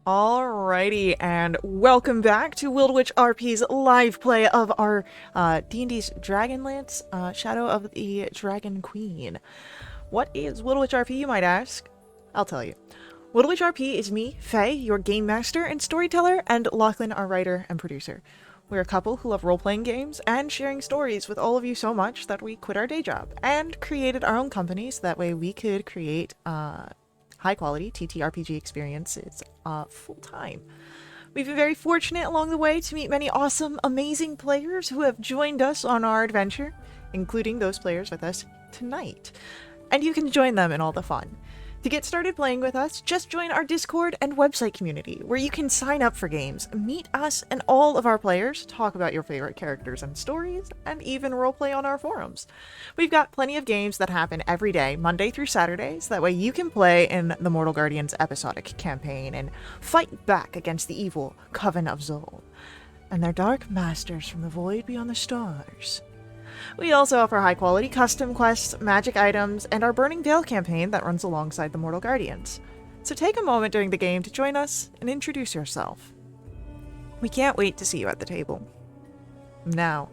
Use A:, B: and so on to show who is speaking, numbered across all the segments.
A: Alrighty, and welcome back to WRP's live play of our D&D's Dragonlance, Shadow of the Dragon Queen. What is WRP, you might ask? I'll tell you. WRP is me, Faye, your game master and storyteller, and Lachlan, our writer and producer. We're a couple who love role-playing games and sharing stories with all of you so much that we quit our day job and created our own company so that way we could create high-quality TTRPG experiences full-time. We've been very fortunate along the way to meet many awesome, amazing players who have joined us on our adventure, including those players with us tonight. And you can join them in all the fun. To get started playing with us, just join our Discord and website community, where you can sign up for games, meet us and all of our players, talk about your favorite characters and stories, and even roleplay on our forums. We've got plenty of games that happen every day, Monday through Saturday, so that way you can play in the Mortal Guardians episodic campaign and fight back against the evil Coven of Zol and their dark masters from the void beyond the stars. We also offer high-quality custom quests, magic items, and our Burning Veil campaign that runs alongside the Mortal Guardians. So take a moment during the game to join us and introduce yourself. We can't wait to see you at the table. Now,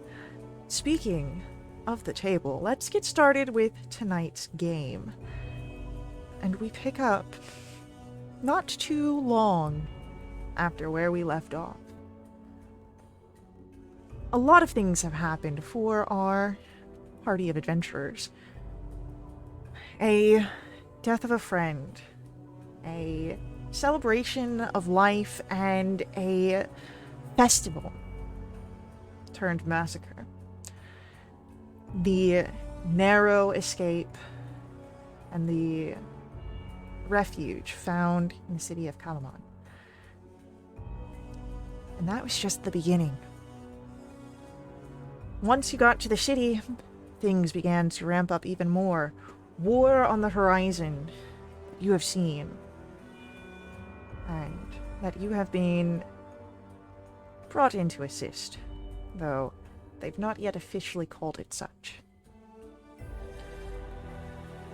A: speaking of the table, let's get started with tonight's game. And we pick up not too long after where we left off. A lot of things have happened for our party of adventurers. A death of a friend, a celebration of life, and a festival turned massacre. The narrow escape and the refuge found in the city of Kalaman. And that was just the beginning. Once you got to the city, things began to ramp up even more. War on the horizon that you have seen. And that you have been brought in to assist, though they've not yet officially called it such.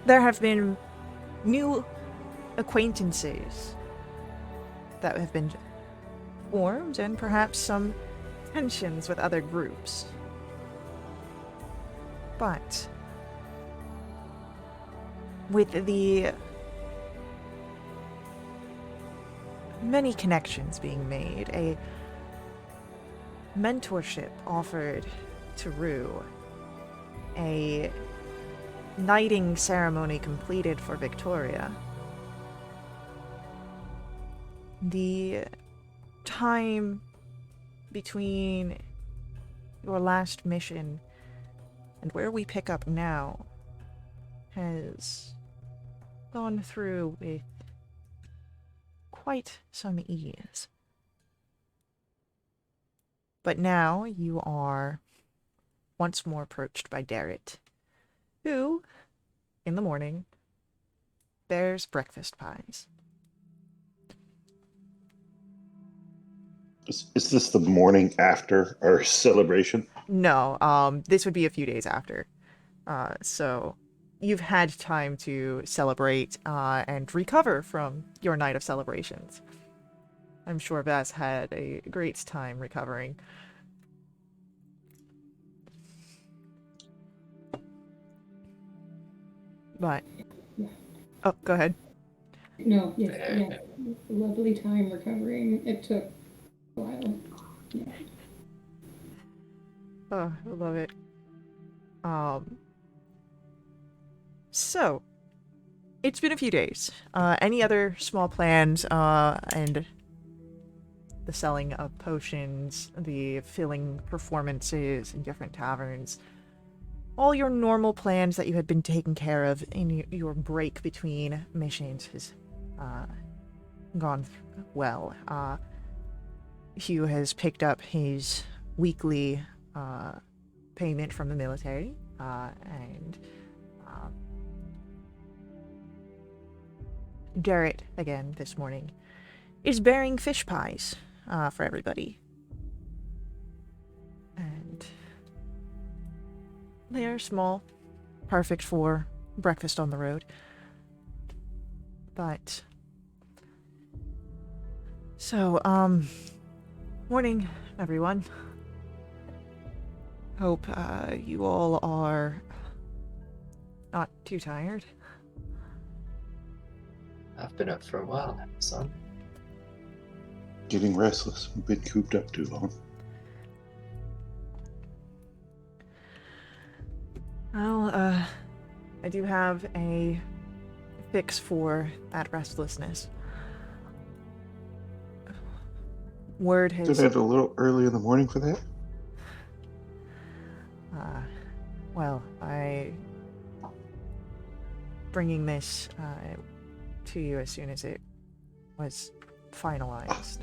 A: There have been new acquaintances that have been formed, and perhaps some tensions with other groups. But with the many connections being made, a mentorship offered to Rue, a knighting ceremony completed for Victoria, the time between your last mission and where we pick up now has gone through with quite some ease. But now you are once more approached by Darrett, who, in the morning, bears breakfast pies.
B: Is this the morning after our celebration?
A: No, this would be a few days after. So you've had time to celebrate and recover from your night of celebrations. I'm sure Bess had a great time recovering. But, oh, go ahead.
C: No, yes, yeah. Lovely time recovering. It took a while. Yeah.
A: Oh, I love it. So, it's been a few days. Any other small plans, and the selling of potions, the filling performances in different taverns, all your normal plans that you had been taking care of in your break between missions has gone well. Hugh has picked up his weekly payment from the military, and Jarrett, again this morning, is bearing fish pies for everybody. And they are small, perfect for breakfast on the road. But So, morning, everyone. Hope, you all are not too tired.
D: I've been up for a while now, son.
B: Getting restless. We've been cooped up too long.
A: Well, I do have a fix for that restlessness. Word has...
B: Isn't it a little early in the morning for that?
A: Well, bringing this to you as soon as it was finalized.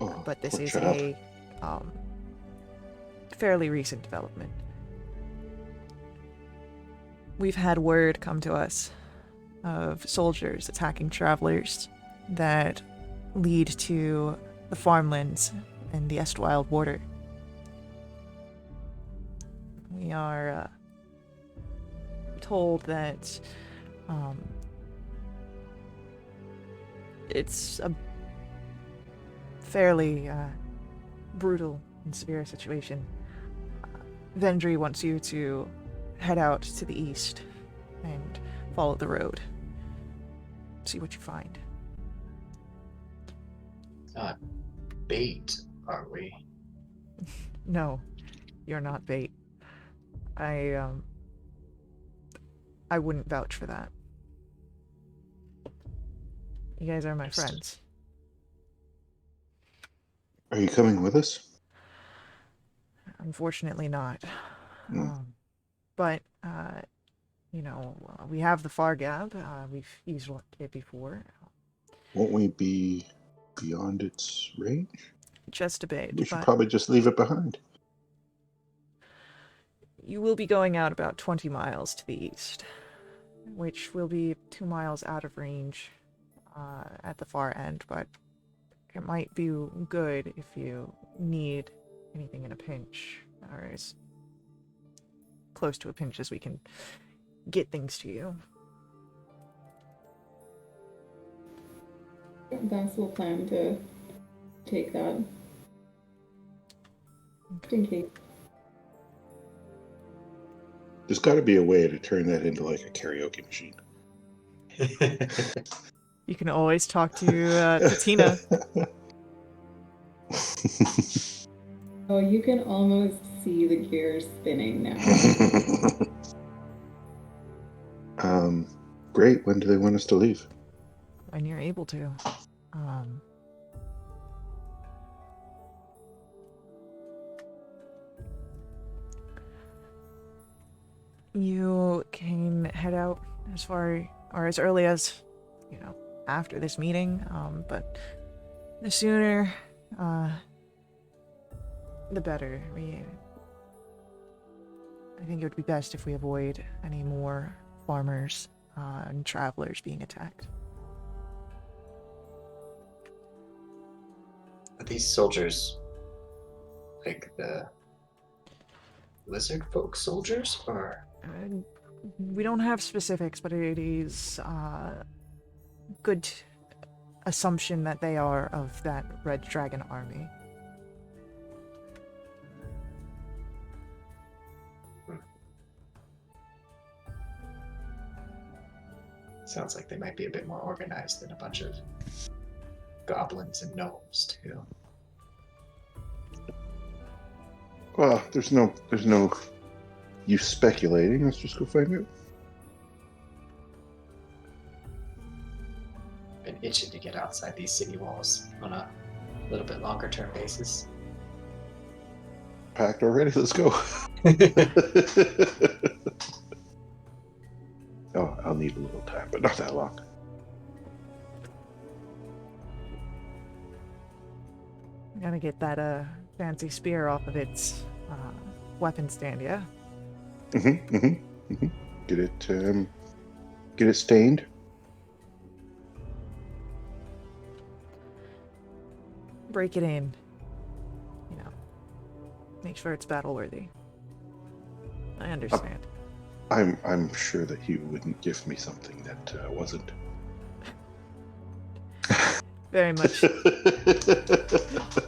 B: Oh,
A: But this
B: poor
A: is
B: child.
A: a fairly recent development. We've had word come to us of soldiers attacking travelers that lead to the farmlands and the Estwild border. We are told that it's a fairly brutal and severe situation. Vendry wants you to head out to the east and follow the road. See what you find.
D: Not bait, are we?
A: No, you're not bait. I wouldn't vouch for that. You guys are my friends.
B: Are you coming with us?
A: Unfortunately not.
B: Mm.
A: But, we have the Fargab. We've used it before.
B: Won't we be beyond its range?
A: Just a bit,
B: We should
A: but
B: probably just leave it behind.
A: you will be going out about 20 miles to the east, which will be 2 miles out of range at the far end, but it might be good if you need anything in a pinch, or as close to a pinch as we can get things to you.
C: Vance will plan to take that. Just in case.
B: There's got to be a way to turn that into like a karaoke machine.
A: You can always talk to Tina.
C: Oh, you can almost see the gears spinning now.
B: Great. When do they want us to leave?
A: When you're able to. You can head out as far or as early as, after this meeting, but the sooner, the better. I think it would be best if we avoid any more farmers and travelers being attacked.
D: Are these soldiers like the lizard folk soldiers, or?
A: We don't have specifics, but it is good assumption that they are of that Red Dragon army.
D: Sounds like they might be a bit more organized than a bunch of goblins and gnomes, too.
B: Well, there's no use speculating. Let's just go find out.
D: Been itching to get outside these city walls on a little bit longer term basis.
B: Packed already? Let's go. Oh, I'll need a little time, but not that long.
A: I'm gonna get that fancy spear off of its weapon stand, yeah?
B: Get it stained.
A: Break it in. Make sure it's battle worthy. I understand.
B: I'm sure that he wouldn't give me something that wasn't.
A: Very much.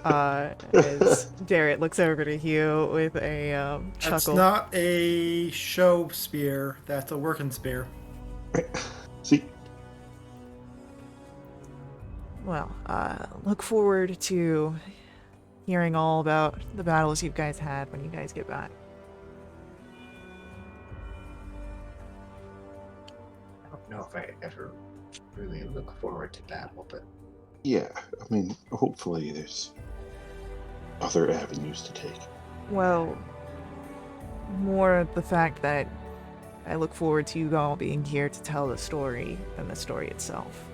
A: As Darrett looks over to Hugh with a
E: That's
A: chuckle.
E: not a show spear. That's a working spear.
B: See,
A: Well, look forward to hearing all about the battles you guys had when you guys get back.
D: I don't know if I ever really look forward to battle, but
B: yeah, I mean, hopefully there's other avenues to take.
A: Well, more the fact that I look forward to you all being here to tell the story than the story itself.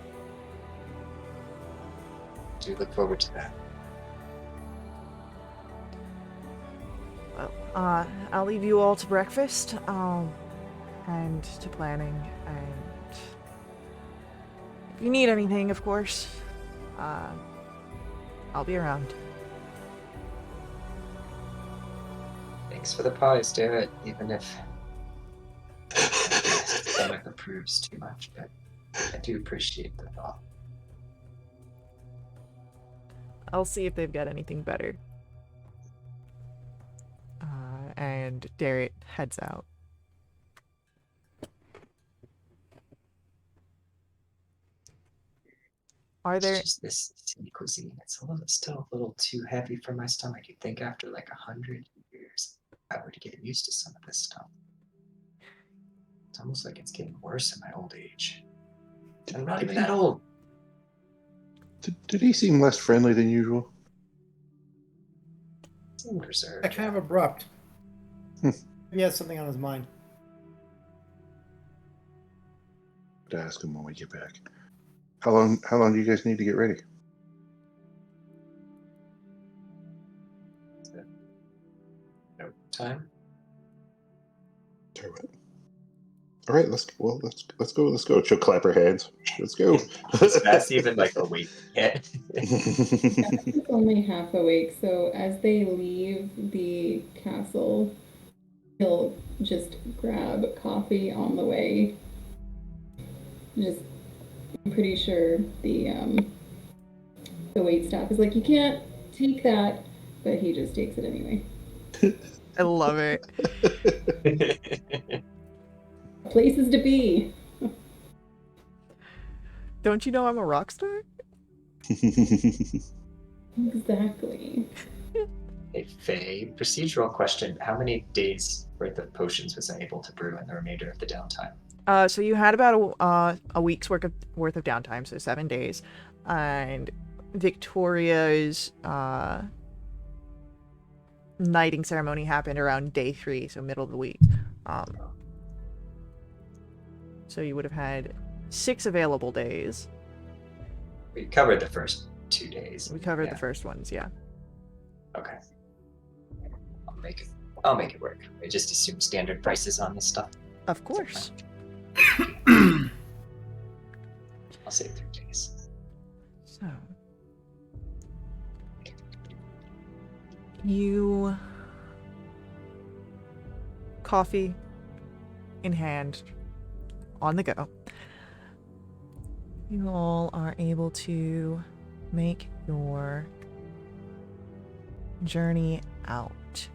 D: I do look forward to that.
A: Well, I'll leave you all to breakfast, and to planning, and if you need anything, of course, I'll be around.
D: Thanks for the pies, David, even if my stomach approves too much, but I do appreciate the thought.
A: I'll see if they've got anything better. And Darrett heads out. Are there...
D: It's just this city cuisine. It's still a little too heavy for my stomach. You'd think after like 100 years, I were to get used to some of this stuff. It's almost like it's getting worse in my old age. I'm not even that old.
B: Did he seem less friendly than usual?
D: Seemed reserved.
E: Kind of abrupt. He has something on his mind.
B: To ask him when we get back. How long do you guys need to get ready?
D: No time.
B: Tell you what. All right, let's go. She'll clap her hands. Let's go.
D: Is Mass even like awake yet?
C: It's only half awake, so as they leave the castle, he'll just grab coffee on the way. I'm pretty sure the waitstaff is like, you can't take that, but he just takes it anyway.
A: I love it.
C: Places to be.
A: Don't you know I'm a rock star?
C: Exactly.
D: Hey, Faye, procedural question. How many days worth of potions was I able to brew in the remainder of the downtime?
A: So you had about a week's worth of downtime, so 7 days, and Victoria's knighting ceremony happened around day 3, so middle of the week. So you would have had 6 available days.
D: We covered the first 2 days.
A: We covered the first ones, yeah.
D: Okay. I'll make it work. I just assume standard prices on this stuff.
A: Of course.
D: I'll say 3 days.
A: So you, coffee in hand, on the go, you all are able to make your journey out.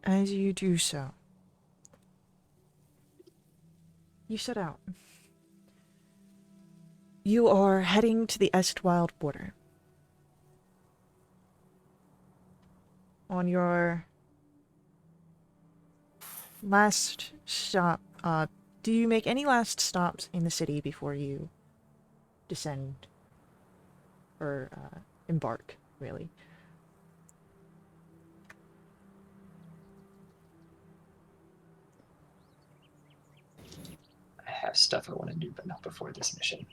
A: And as you do so, you set out. You are heading to the Estwild border. On your last stop, do you make any last stops in the city before you descend or embark, really?
D: I have stuff I want to do, but not before this mission.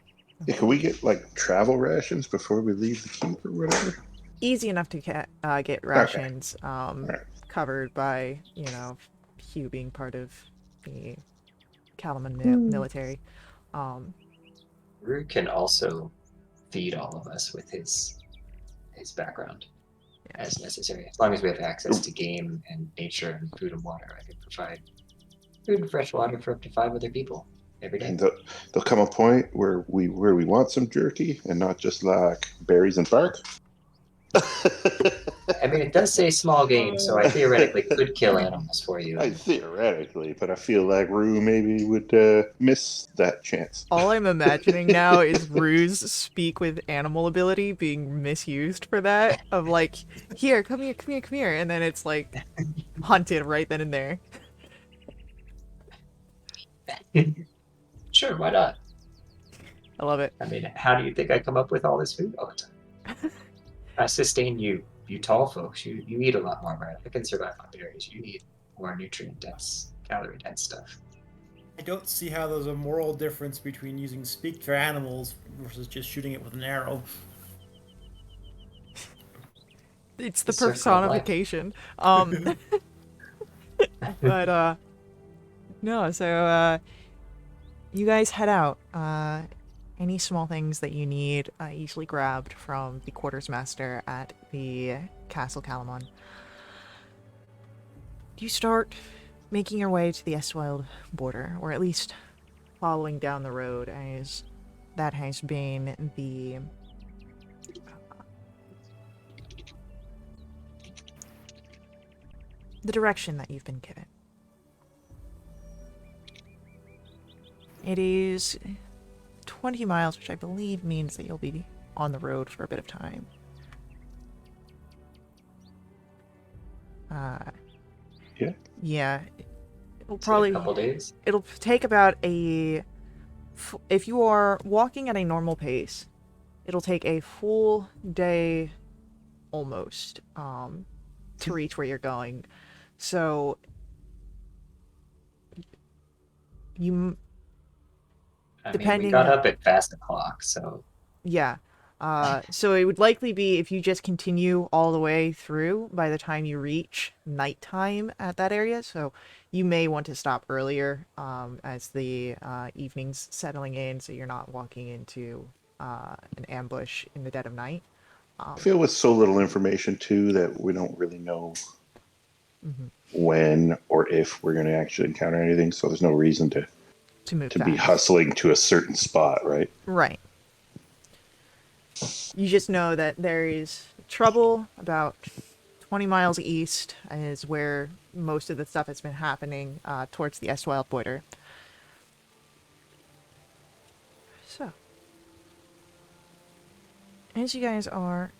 B: Yeah, can we get like travel rations before we leave the keep or whatever?
A: Easy enough to get rations covered by, you know, Hugh being part of the Kalaman military.
D: Rue can also feed all of us with his his background as necessary. As long as we have access to game and nature and food and water, I can provide food and fresh water for up to 5 other people every day.
B: And there'll come a point where we want some jerky and not just like berries and bark.
D: I mean, it does say small game, so I theoretically could kill animals for you.
B: Theoretically, but I feel like Rue maybe would miss that chance.
A: All I'm imagining now is Rue's speak with animal ability being misused for that. Of like, here, come here, come here, come here. And then it's like hunted right then and there.
D: Sure, why not?
A: I love it.
D: I mean, how do you think I come up with all this food all the time? I sustain you tall folks. You eat a lot more, right? I can survive on berries. You need more nutrient dense, calorie dense stuff.
E: I don't see how there's a moral difference between using speak for animals versus just shooting it with an arrow.
A: It's the
D: The circle of life.
A: personification. But no, so you guys head out. Any small things that you need, easily grabbed from the quarters master at the Castle Calamon. You start making your way to the Estwild border, or at least following down the road, as that has been the direction that you've been given. It is 20 miles, which I believe means that you'll be on the road for a bit of time.
B: Yeah.
A: Yeah. It'll
D: So
A: probably...
D: a couple days.
A: It'll take about if you are walking at a normal pace, it'll take a full day almost to reach where you're going. So you
D: I
A: depending
D: mean, we got up at fast o'clock, so
A: yeah. So it would likely be if you just continue all the way through by the time you reach nighttime at that area. So you may want to stop earlier as the evening's settling in, so you're not walking into an ambush in the dead of night.
B: I feel with so little information too that we don't really know when or if we're going to actually encounter anything. So there's no reason to
A: move
B: be
A: fast.
B: hustling to a certain spot, right?
A: Right. You just know that there is trouble about 20 miles east is where most of the stuff has been happening towards the Estwild border. So, as you guys are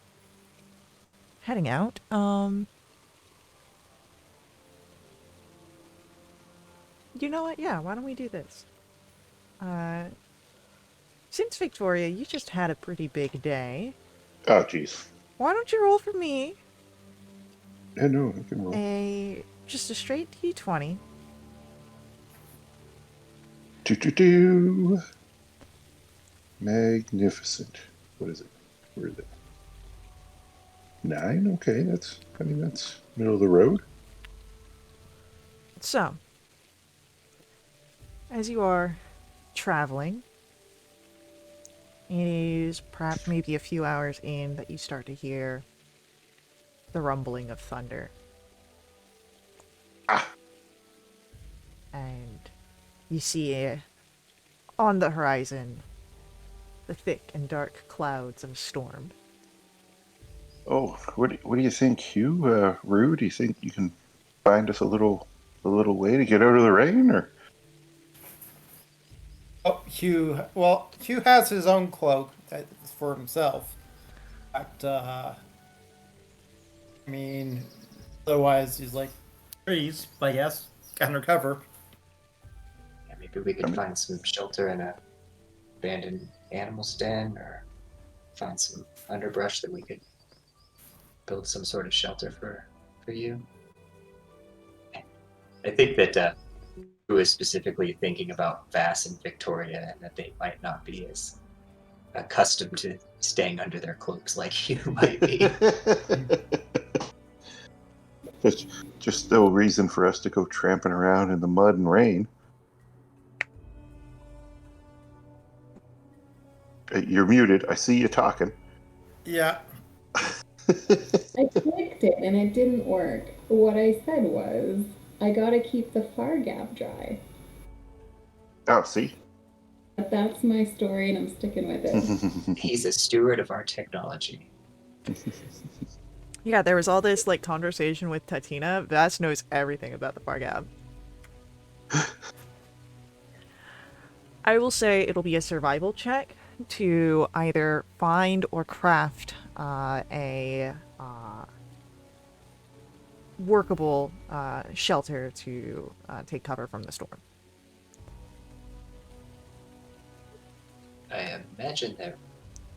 A: heading out, you know what? Yeah, why don't we do this? Since Victoria, you just had a pretty big day.
B: Oh, jeez.
A: Why don't you roll for me
B: Yeah, no, I can roll.
A: just a straight D20?
B: Do. Magnificent. What is it? Where is it? 9? Okay, that's middle of the road.
A: So, as you are traveling, it is perhaps maybe a few hours in that you start to hear the rumbling of thunder. And you see on the horizon the thick and dark clouds of a storm.
B: Oh, what do you think, Hugh? Rue, do you think you can find us a little way to get out of the rain, or?
E: Oh, Hugh. Well, Hugh has his own cloak for himself. But, I mean, otherwise he's like trees, I guess, undercover.
D: yeah, maybe we could find some shelter in a abandoned animal's den, or find some underbrush that we could build some sort of shelter for you. I think that who is specifically thinking about Vass and Victoria, and that they might not be as accustomed to staying under their cloaks like you might be.
B: There's just no reason for us to go tramping around in the mud and rain. You're muted. I see you talking.
E: Yeah.
C: I clicked it and it didn't work. What I said was, I gotta keep the far gap dry.
B: Oh, see?
C: But that's my story and I'm sticking with it.
D: He's a steward of our technology.
A: Yeah, there was all this like conversation with Tatina. Vass knows everything about the Fargab. I will say it'll be a survival check to either find or craft a workable shelter to take cover from the storm.
D: I imagine that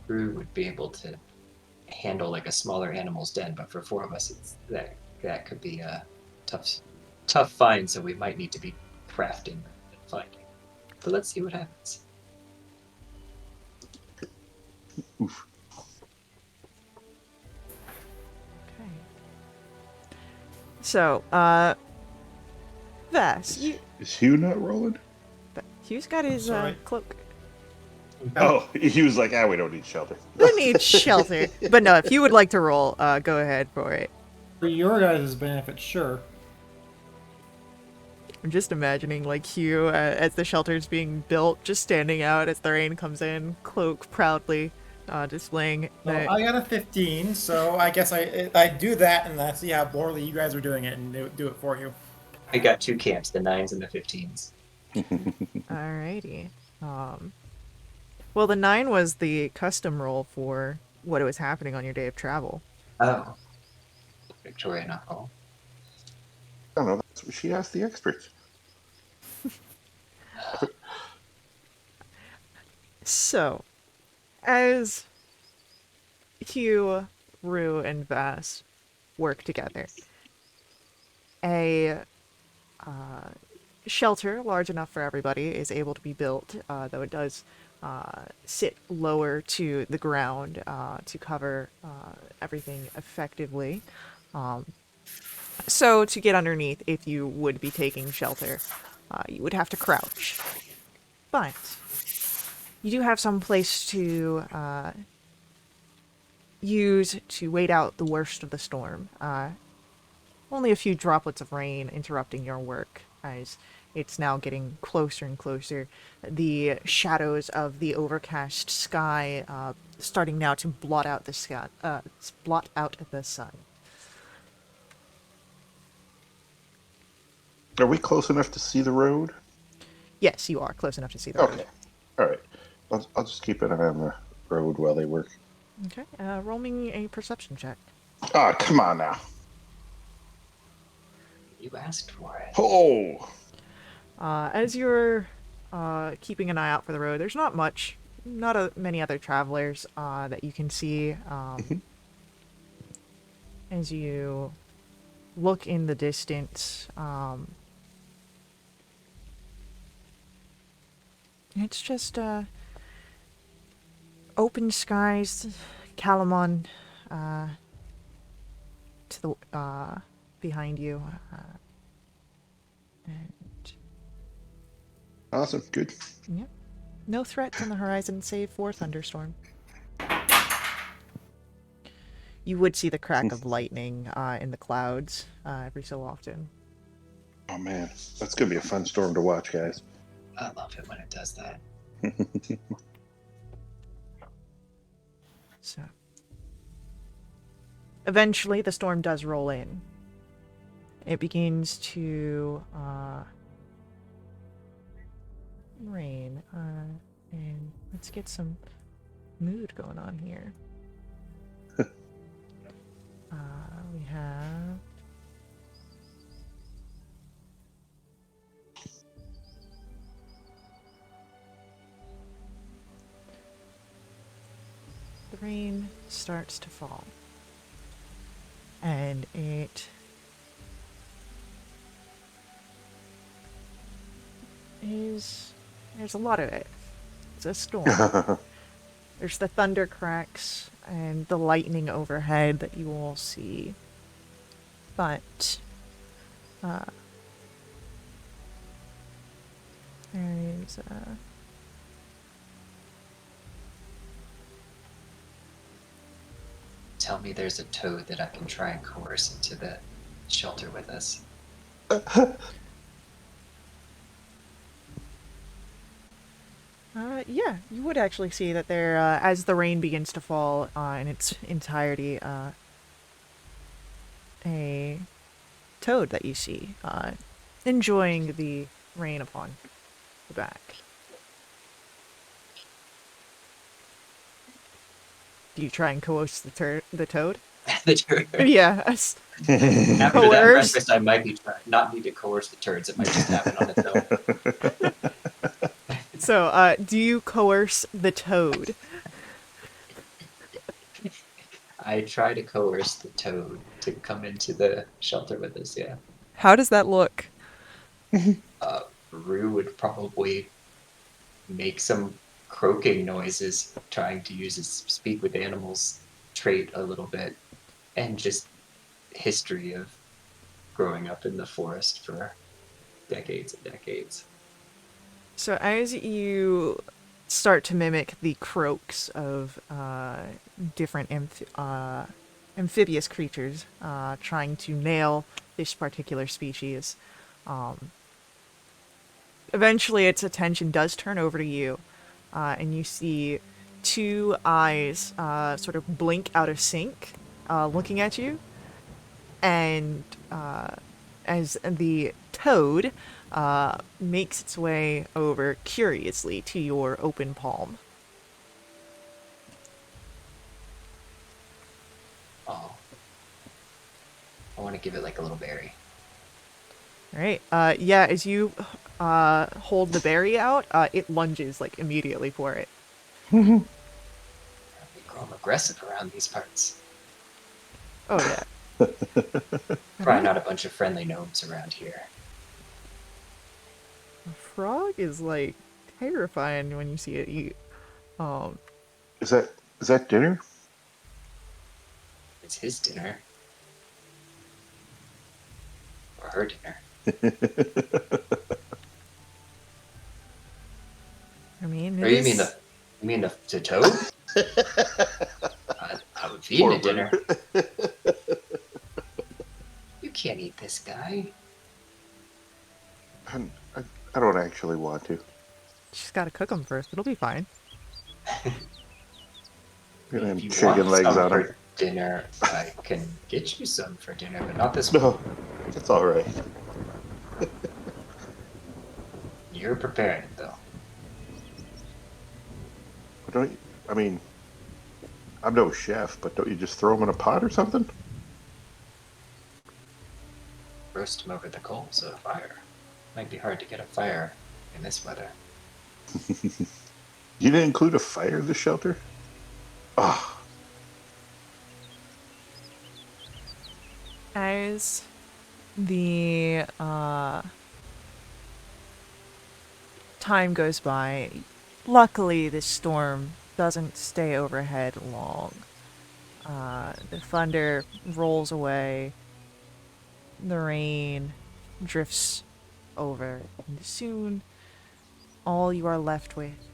D: Rue would be able to handle like a smaller animal's den, but for four of us, that could be a tough find. So we might need to be crafting and finding. But let's see what happens.
B: Oof.
A: Okay. So, Vass,
B: Is Hugh not rolling?
A: Hugh's got his
E: Sorry.
A: cloak.
B: Oh, he was like, we don't need shelter.
A: Who needs shelter? But no, if you would like to roll, go ahead for it.
E: For your guys' benefit, sure.
A: I'm just imagining like Hugh as the shelter's being built, just standing out as the rain comes in, cloak proudly displaying.
E: So I got a 15, so I guess I do that and I see how poorly you guys are doing it and do it for you.
D: We got two camps, the 9s and the 15s.
A: Alrighty. Well, the 9 was the custom roll for what was happening on your day of travel.
D: Oh. Victoria not roll.
B: I don't know. That's what she asked the experts.
A: So, as Hugh, Rue, and Vass work together, a shelter large enough for everybody is able to be built, though it does sit lower to the ground to cover everything effectively. So to get underneath, if you would be taking shelter, you would have to crouch. But you do have some place to use to wait out the worst of the storm. Only a few droplets of rain interrupting your work as it's now getting closer and closer. The shadows of the overcast sky starting now to blot out the sky, blot out the sun.
B: Are we close enough to see the road?
A: Yes, you are close enough to see the road.
B: Okay. All right. I'll just keep an eye on the road while they work.
A: Okay, roll me a perception check.
B: Ah, come on now.
D: You asked for it.
B: Oh!
A: As you're keeping an eye out for the road, there's not many other travelers that you can see. As you look in the distance, it's just open skies, Calamon to the behind you. And
B: Awesome. Good.
A: yep, no threats on the horizon save for thunderstorm. You would see the crack of lightning in the clouds every so often.
B: Oh, man. That's going to be a fun storm to watch, guys.
D: I love it when it does that.
A: So, eventually, the storm does roll in. It begins to rain, and let's get some mood going on here. We have the rain starts to fall, and there's a lot of it. It's a storm. There's the thunder cracks and the lightning overhead that you all see. But there's
D: tell me there's a toad that I can try and coerce into the shelter with us.
A: Yeah, you would actually see that there, as the rain begins to fall in its entirety, a toad that you see, enjoying the rain upon the back. Do you try and coerce the toad?
D: The turd.
A: Yes.
D: After that
A: Coerce.
D: breakfast, I might be trying not need to coerce the turds. It might just happen on its own.
A: So, do you coerce the toad?
D: I try to coerce the toad to come into the shelter with us. Yeah.
A: How does that look?
D: Rue would probably make some croaking noises, trying to use his speak with animals trait a little bit, and just history of growing up in the forest for decades and decades.
A: So as you start to mimic the croaks of different amphibious creatures trying to nail this particular species, eventually its attention does turn over to you, and you see two eyes sort of blink out of sync, looking at you, and as the toad makes its way over curiously to your open palm.
D: Oh, I want to give it like a little berry.
A: All right. Yeah, as you hold the berry out, it lunges like immediately for it.
D: We grow 'em aggressive around these parts.
A: Oh yeah.
D: Probably not a bunch of friendly gnomes around here.
A: A frog is like terrifying when you see it eat.
B: Is that dinner?
D: It's his dinner. Or her dinner.
A: I mean,
D: Or
A: it
D: you
A: is...
D: mean the toad? I would feed him a dinner. You can't eat this guy.
B: I, I don't actually want to.
A: She's got to cook them first. It'll be fine.
B: Gonna
D: If
B: have
D: you
B: chicken
D: want
B: legs
D: some
B: on them.
D: for dinner, I can get you some for dinner, but not this one.
B: No, it's all right.
D: You're preparing it though.
B: Don't you, I mean, I'm no chef, but don't you just throw them in a pot or something?
D: Roast him over the coals of a fire. Might be hard to get a fire in this weather.
B: You didn't include a fire in the shelter? Ah,
A: As the time goes by, luckily this storm doesn't stay overhead long. The thunder rolls away, the rain drifts over, and soon all you are left with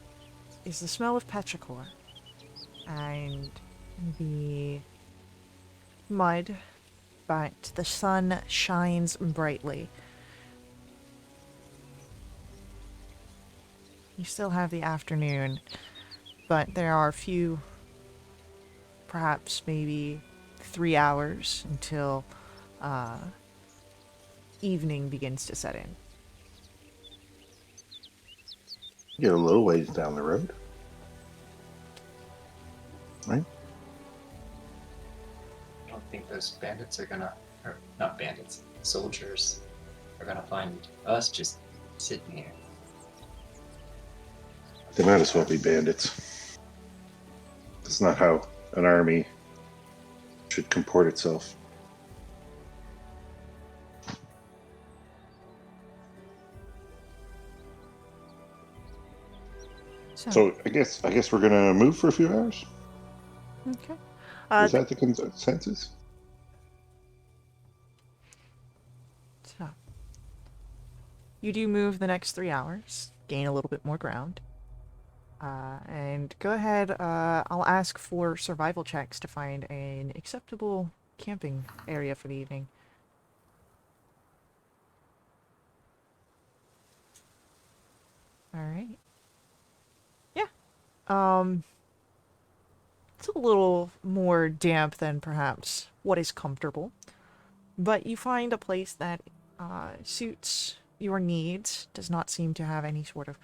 A: is the smell of petrichor and the mud, but the sun shines brightly. You still have the afternoon, but there are a few, perhaps maybe 3 hours until evening begins to set in.
B: get a little ways down the road. Right?
D: I don't think those bandits are gonna, or not bandits, soldiers are gonna find us just sitting here.
B: They might as well be bandits. That's not how an army should comport itself. So I guess we're gonna move for a few hours.
A: Okay.
B: Is that the consensus?
A: So, you do move the next 3 hours, gain a little bit more ground. And go ahead, I'll ask for survival checks to find an acceptable camping area for the evening. Alright. Yeah. It's a little more damp than perhaps what is comfortable, but you find a place that suits your needs, does not seem to have any sort of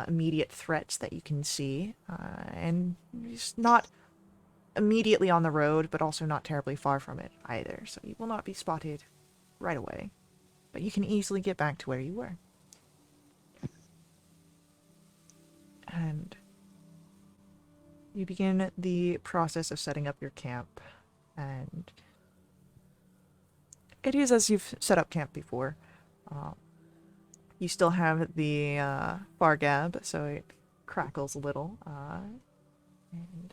A: immediate threats that you can see, and it's not immediately on the road, but also not terribly far from it either, so you will not be spotted right away, but you can easily get back to where you were. And you begin the process of setting up your camp, and it is as you've set up camp before. You still have the bar gab, so it crackles a little. And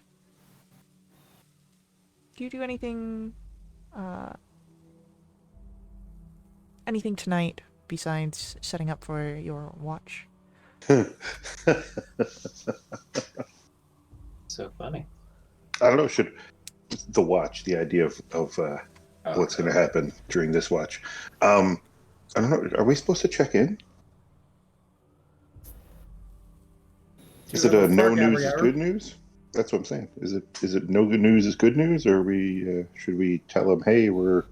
A: do you do anything tonight besides setting up for your watch?
D: So funny.
B: I don't know. Should the watch, the idea of what's going to
D: no.
B: happen during this watch? I don't know. Are we supposed to check in? Is it a no news is good news? That's what I'm saying. Is it no good news is good news, or should we tell them, hey, we're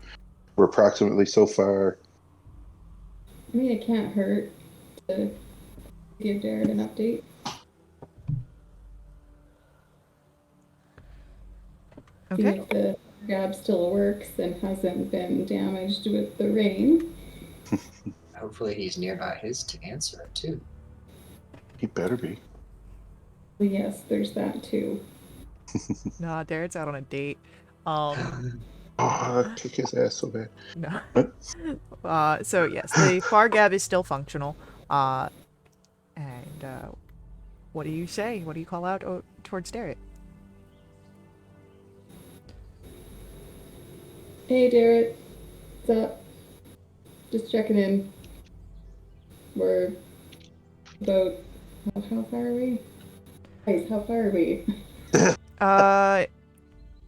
B: approximately so far?
C: I mean, it can't hurt to give Jared an update. See
A: Okay.
C: if the gab still works and hasn't been damaged with the rain.
D: Hopefully he's nearby his to answer it too.
B: He better be.
C: But yes, there's that too.
A: Nah, Darren's out on a date.
B: Oh, I'd kick his ass so bad.
A: No.
B: What?
A: So yes, the far gab is still functional. And what do you say? What do you call out towards Darren?
C: Hey, Derek. What's up? Just checking in. We're about... How far are we? Guys, how far are we?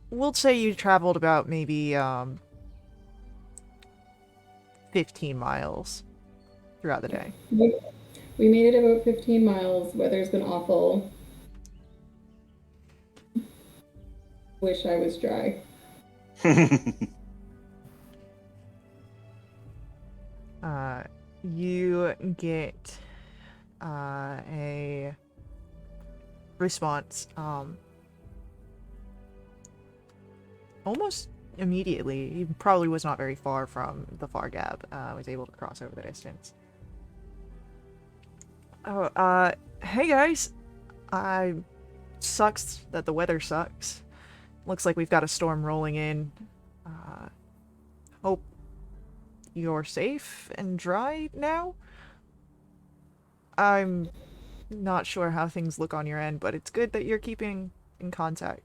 A: We'll say you traveled about maybe 15 miles throughout the day.
C: We made it about 15 miles. Weather's been awful. Wish I was dry.
A: You get a response almost immediately. He probably was not very far from the far gap. Was able to cross over the distance. Oh, hey guys. Sucks that the weather sucks. Looks like we've got a storm rolling in. Hope you're safe and dry now. I'm not sure how things look on your end, but it's good that you're keeping in contact.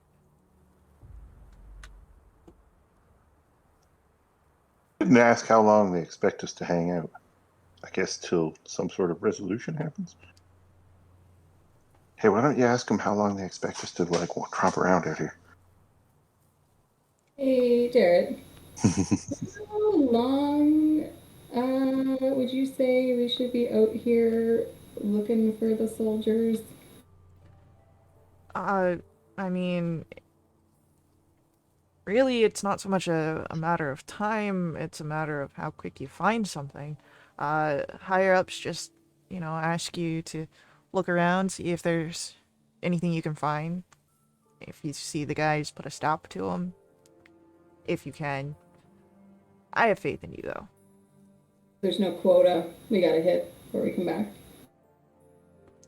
B: Didn't ask how long they expect us to hang out. I guess till some sort of resolution happens. Hey, why don't you ask them how long they expect us to tromp around out here?
C: Hey, Jared. How long would you say we should be out here looking for the soldiers?
A: I mean, really, it's not so much a matter of time, it's a matter of how quick you find something. Higher ups just, ask you to look around, see if there's anything you can find. If you see the guys, put a stop to them. If you can. I have faith in you, though.
C: There's no quota we gotta hit before we come back.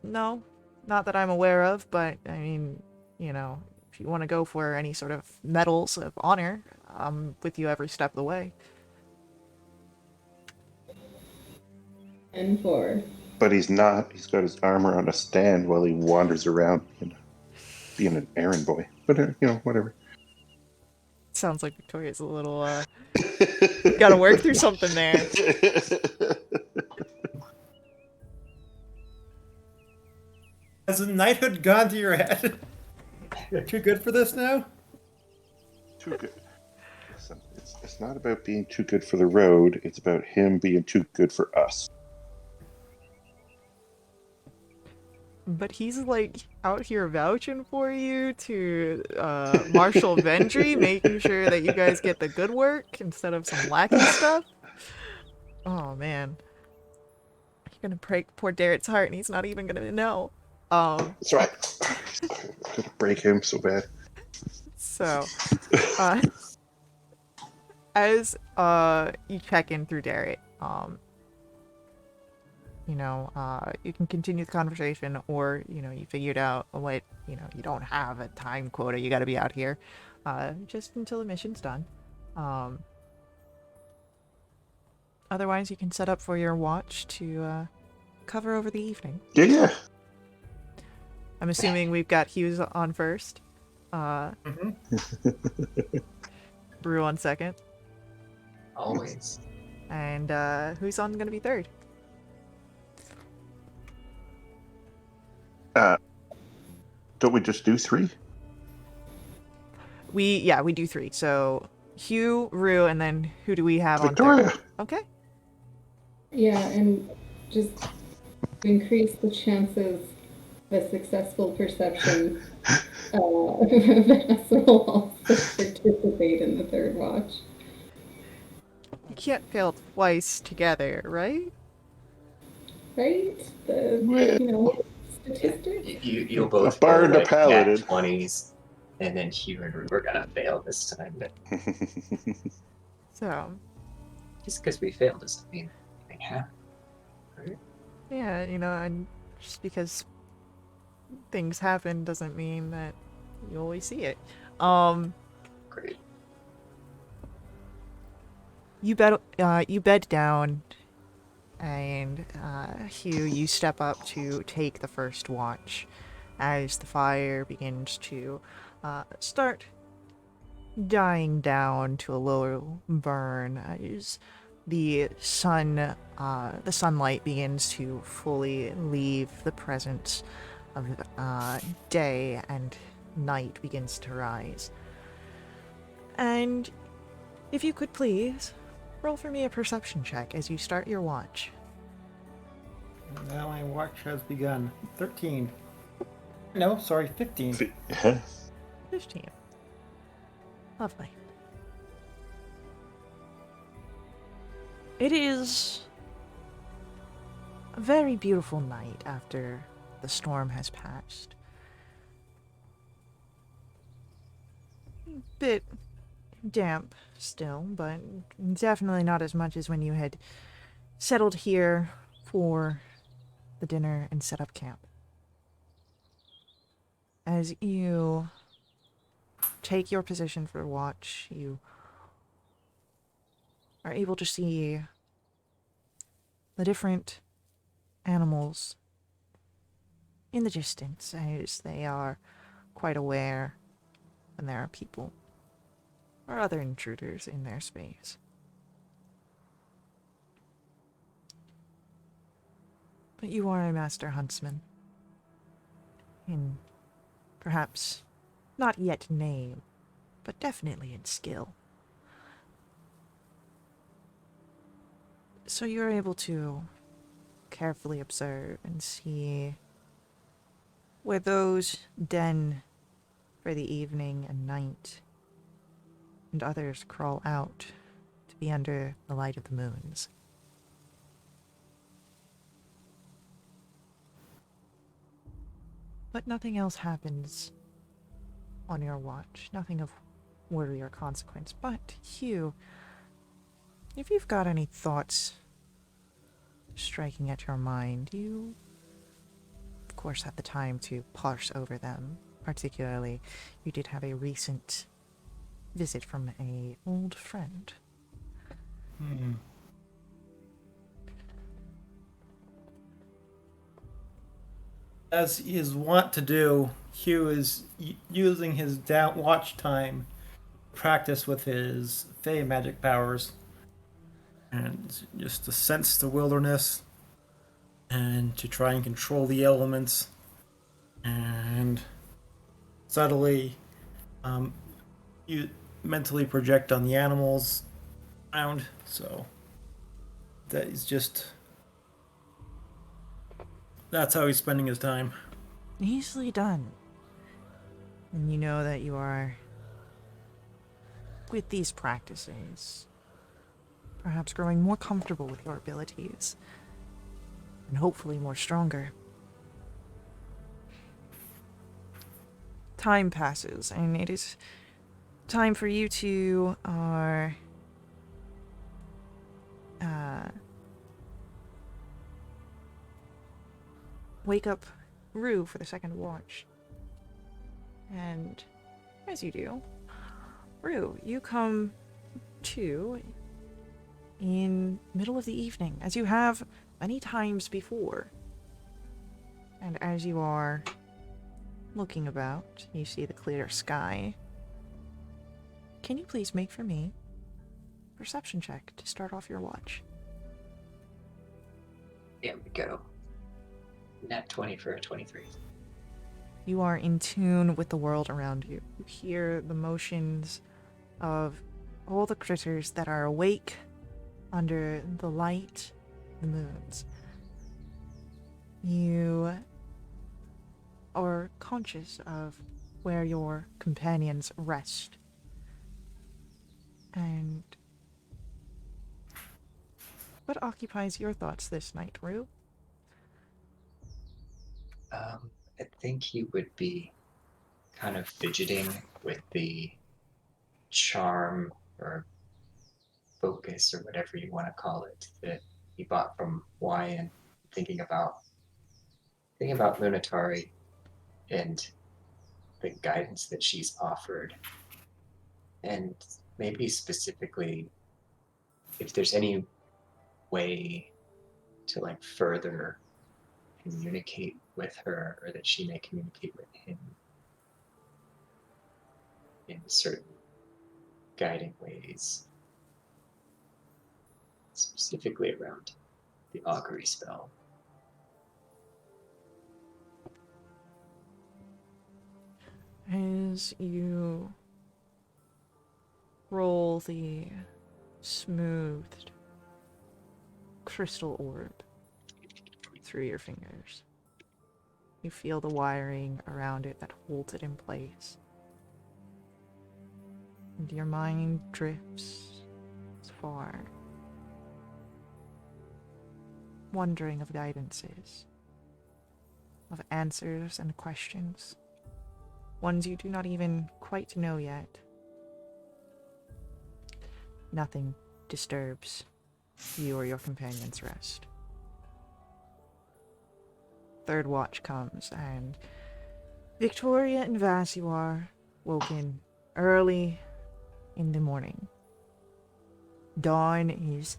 A: No, not that I'm aware of, but, I mean, if you want to go for any sort of medals of honor, I'm with you every step of the way.
C: And 4.
B: But he's not. He's got his armor on a stand while he wanders around, being an errand boy. But, whatever.
A: Sounds like Victoria's a little, gotta work through something there.
E: Has the knighthood gone to your head? Too good for this now?
B: Too good. Listen, it's not about being too good for the road. It's about him being too good for us.
A: But he's like out here vouching for you to Marshal Vendry, making sure that you guys get the good work instead of some lackey stuff. Oh man. You're gonna break poor Darrett's heart and he's not even gonna know.
B: That's right. I'm gonna break him so bad.
A: So uh as you check in through Darrett, you can continue the conversation, or you figured out what you don't have a time quota, you got to be out here just until the mission's done. Otherwise you can set up for your watch to cover over the evening.
B: Yeah.
A: I'm assuming we've got Hughes on first, Brew on second,
D: Always.
A: and who's on gonna be third?
B: Don't we just do 3?
A: We do 3. So Hugh, Rue, and then who do we have
B: Victoria.
A: on third? Okay.
C: Yeah, and just to increase the chances of a successful perception, Vanessa will also participate in the third watch.
A: You can't fail twice together, right?
C: Right? Statistics.
D: You'll both
B: A bard
D: roll,
B: and a paladin.
D: 20s, and then Hugh and Rue are gonna fail this time. But
A: So
D: just because we failed doesn't mean anything happened. Right?
A: yeah, and just because things happen doesn't mean that you always see it.
D: Great.
A: You bed down, and Hugh, you step up to take the first watch as the fire begins to start dying down to a low burn as the sunlight begins to fully leave the presence of day, and night begins to rise. And if you could please roll for me a perception check as you start your watch.
E: Now my watch has begun. 13. No, sorry, 15.
A: 15. Lovely. It is a very beautiful night after the storm has passed. Bit damp still, but definitely not as much as when you had settled here for the dinner and set up camp. As you take your position for watch, you are able to see the different animals in the distance, as they are quite aware when there are people or other intruders in their space. But you are a master huntsman, in perhaps not yet name, but definitely in skill. So you're able to carefully observe and see where those den for the evening and night, and others crawl out to be under the light of the moons. But nothing else happens on your watch, nothing of worry or consequence. But, Hugh, if you've got any thoughts striking at your mind, you, of course, have the time to parse over them. Particularly, you did have a recent visit from an old friend.
E: As he is wont to do, Hugh is using his watch time to practice with his Fey magic powers, and just to sense the wilderness and to try and control the elements and subtly, you mentally project on the animals around. So that is just that's how he's spending his time.
A: Easily done. And you know that you are, with these practices, perhaps growing more comfortable with your abilities, and hopefully more stronger. Time passes, and it is time for you to wake up Rue for the second watch. And as you do, Rue, you come to in middle of the evening, as you have many times before. And as you are looking about, you see the clear sky. Can you please make for me a perception check to start off your watch?
D: There we go. Nat 20 for a 23.
A: You are in tune with the world around you. You hear the motions of all the critters that are awake under the light, the moons. You are conscious of where your companions rest. And what occupies your thoughts this night, Rue?
D: I think he would be kind of fidgeting with the charm or focus or whatever you want to call it that he bought from Wyan, thinking about Lunatari and the guidance that she's offered, and maybe specifically if there's any way to like further communicate with her, or that she may communicate with him in certain guiding ways, specifically around the augury spell.
A: As you roll the smoothed crystal orb through your fingers, you feel the wiring around it that holds it in place. And your mind drifts far, wondering of guidances, of answers and questions, ones you do not even quite know yet. Nothing disturbs you or your companion's rest. Third watch comes, and Victoria and Vass, you are woken early in the morning. Dawn is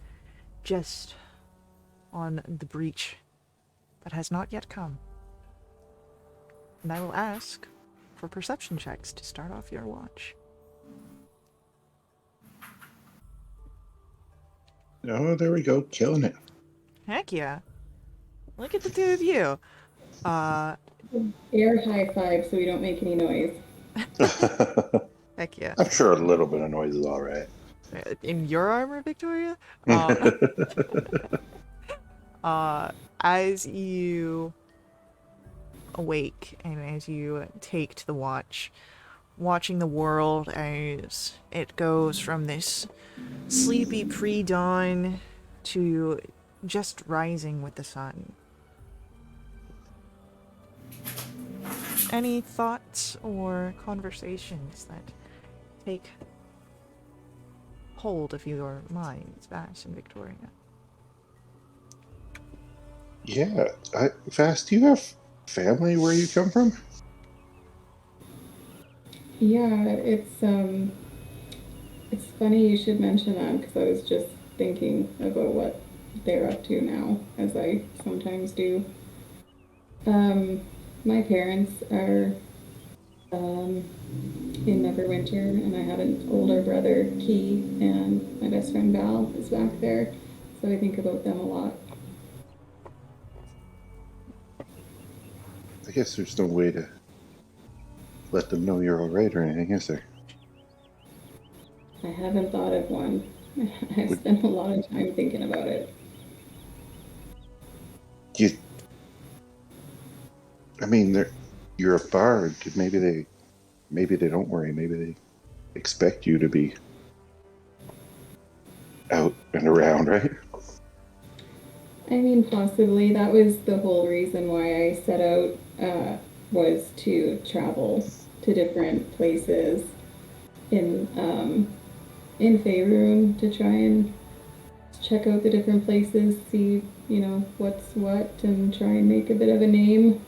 A: just on the breach, but has not yet come. And I will ask for perception checks to start off your watch.
B: Oh, there we go. Killing it.
A: Heck yeah. Look at the two of you.
C: Air high five so we don't make any noise.
A: Heck yeah.
B: I'm sure a little bit of noise is all right.
A: In your armor, Victoria? As you awake and as you take to the watch, watching the world as it goes from this sleepy pre-dawn to just rising with the sun. Any thoughts or conversations that take hold of your minds, Vass and Victoria?
B: Yeah. Fast, do you have family where you come from?
C: Yeah, it's funny you should mention that, because I was just thinking about what they're up to now, as I sometimes do. My parents are in Neverwinter, and I have an older brother, Key, and my best friend Val is back there, so I think about them a lot.
B: I guess there's no way to let them know you're all right or anything, is there?
C: I haven't thought of one. I've spent a lot of time thinking about it.
B: You, I mean, you're a bard. Maybe they don't worry. Maybe they expect you to be out and around, right?
C: I mean, possibly. That was the whole reason why I set out, was to travel to different places in Faerun to try and check out the different places, see, what's what, and try and make a bit of a name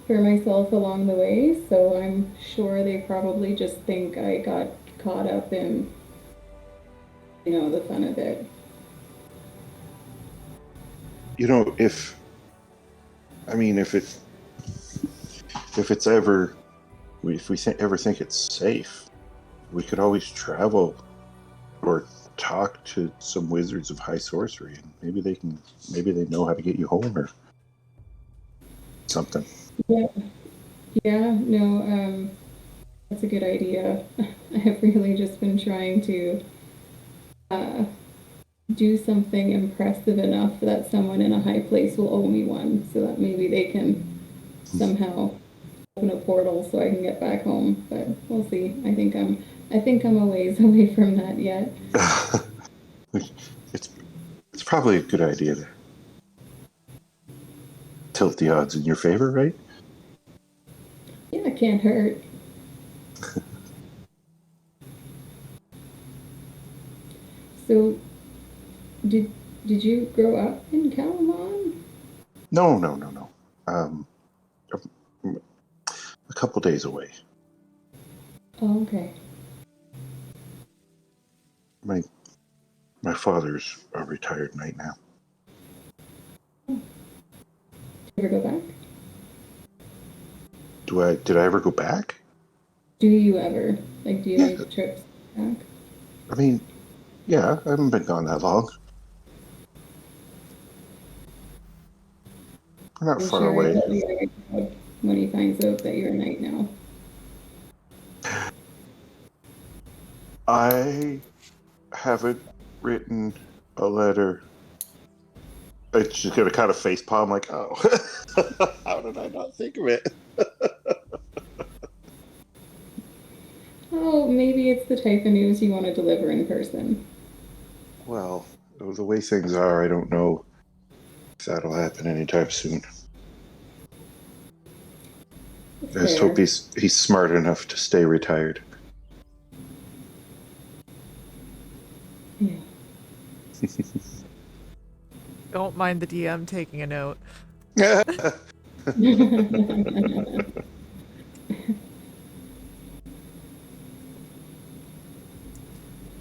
C: for myself along the way. So I'm sure they probably just think I got caught up in, the fun of it.
B: If we ever think it's safe, we could always travel or talk to some wizards of high sorcery, and maybe they know how to get you home or something.
C: Yeah, no, that's a good idea. I've really just been trying to do something impressive enough that someone in a high place will owe me one, so that maybe they can somehow open a portal so I can get back home. But we'll see. I think I'm a ways away from that yet.
B: It's probably a good idea to tilt the odds in your favor, right?
C: Yeah, it can't hurt. So, did you grow up in Calamon?
B: No. A couple days away.
C: Oh, okay.
B: My father's a retired knight now.
C: Did you ever go back?
B: Did I ever go back?
C: Do you ever? Like, do you make trips back?
B: I mean, yeah, I haven't been gone that long. We're not
C: I'm
B: far
C: sure
B: away.
C: he'll be very proud when he finds out that you're a knight now.
B: I haven't written a letter. It's just gonna kind of face palm like, oh, how did I not think of it?
C: Oh, maybe it's the type of news you want to deliver in person.
B: Well, the way things are, I don't know if that'll happen anytime soon.
C: It's
B: I just
C: fair.
B: hope he's smart enough to stay retired.
C: Yeah.
A: Don't mind the DM taking a note.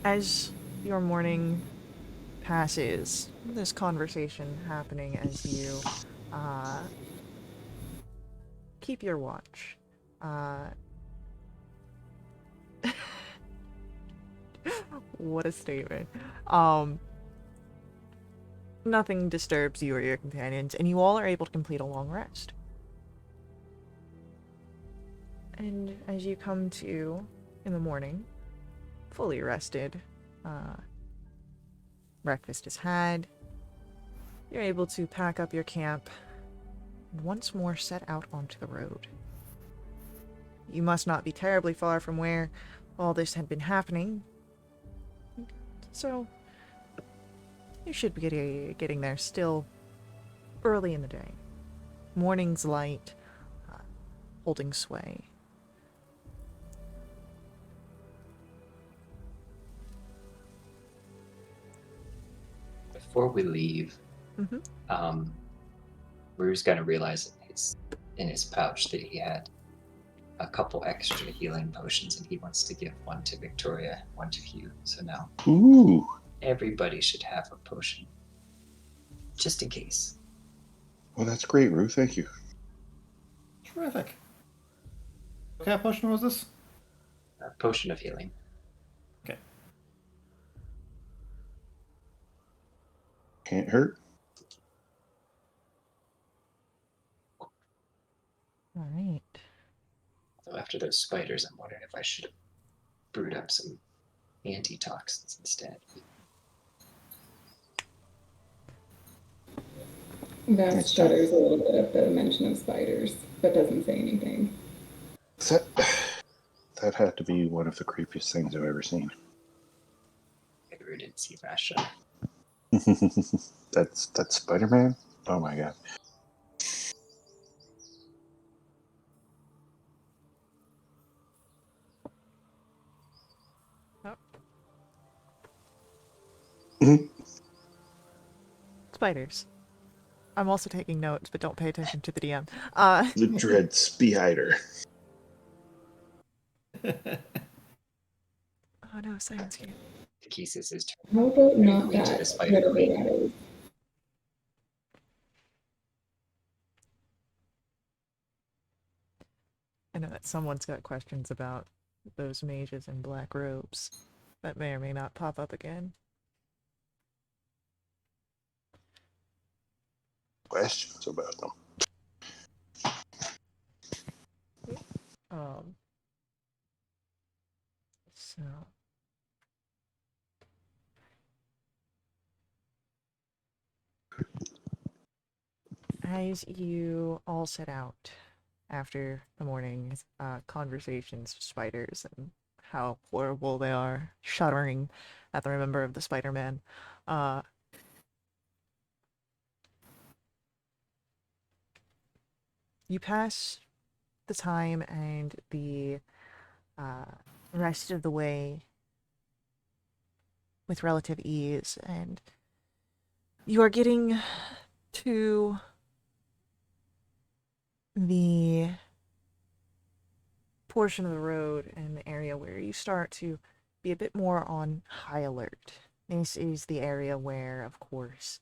A: As your morning passes, this conversation happening as you keep your watch. What a statement. Nothing disturbs you or your companions, and you all are able to complete a long rest. And as you come to in the morning, fully rested, breakfast is had, you're able to pack up your camp and once more set out onto the road. You must not be terribly far from where all this had been happening, so you should be getting there still early in the day. Morning's light, holding sway.
D: Before we leave,
A: Mm-hmm.
D: Rue's gonna realize in his pouch that he had a couple extra healing potions, and he wants to give one to Victoria, one to Hugh. So now
B: Ooh.
D: everybody should have a potion, just in case.
B: Well, that's great, Rue. Thank you.
E: Terrific. What kind of potion was this?
D: A potion of healing.
E: Okay.
B: Can't hurt.
D: after those spiders, I'm wondering if I should have brewed up some antitoxins instead.
C: That
B: It's
C: stutters a little bit at the mention of spiders, but doesn't say anything.
B: That, that had to be one of the creepiest things I've ever seen.
D: Maybe we didn't see Rasha.
B: That's Spider-Man? Oh my god.
A: Spiders. I'm also taking notes, but don't pay attention to the DM.
B: The dread spider.
A: Oh no, science game.
D: Kesis is turning
C: How about not
D: queen to
C: that?
D: the spider
C: Whatever
D: queen.
C: that is.
A: I know that someone's got questions about those mages in black robes. That may or may not pop up again.
B: Questions about them.
A: So as you all set out after the morning's conversations with spiders and how horrible they are, shuddering at the remember of the Spider-Man, you pass the time and the rest of the way with relative ease, and you are getting to the portion of the road and the area where you start to be a bit more on high alert. This is the area where, of course,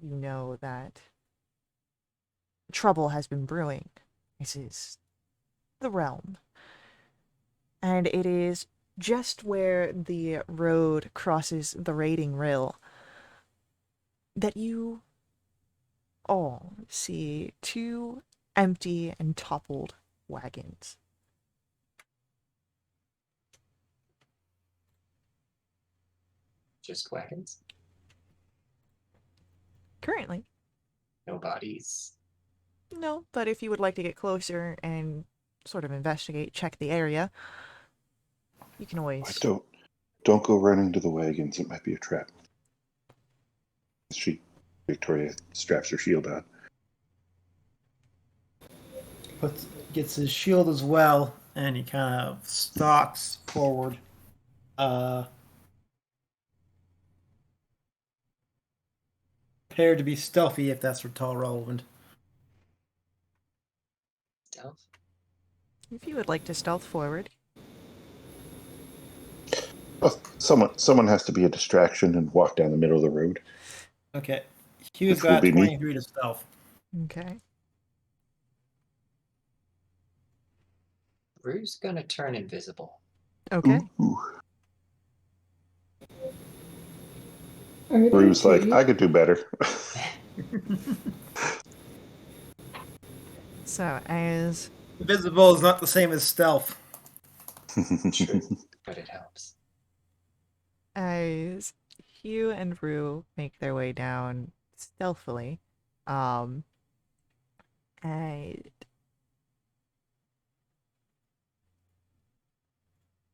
A: you know that trouble has been brewing. This is the realm. And it is just where the road crosses the raiding rill that you all see two empty and toppled wagons.
D: Just wagons?
A: Currently.
D: No bodies?
A: No, but if you would like to get closer and sort of investigate, check the area, you can always...
B: Don't go running to the wagons. It might be a trap. Victoria straps her shield on.
E: Gets his shield as well, and he kind of stalks forward. Prepared to be stealthy if that's at all relevant.
D: Stealth?
A: If you would like to stealth forward.
B: Well, someone has to be a distraction and walk down the middle of the road.
E: Okay. Hugh's
B: Which will
E: got
B: be me.
E: 23 to stealth.
A: Okay.
D: Rue's gonna turn invisible.
A: Okay.
B: Ooh.
C: Are
B: Where he was like,
C: trees?
B: I could do better.
A: So, as...
E: Invisible is not the same as stealth.
D: True, but it helps.
A: As Hugh and Rue make their way down stealthily, and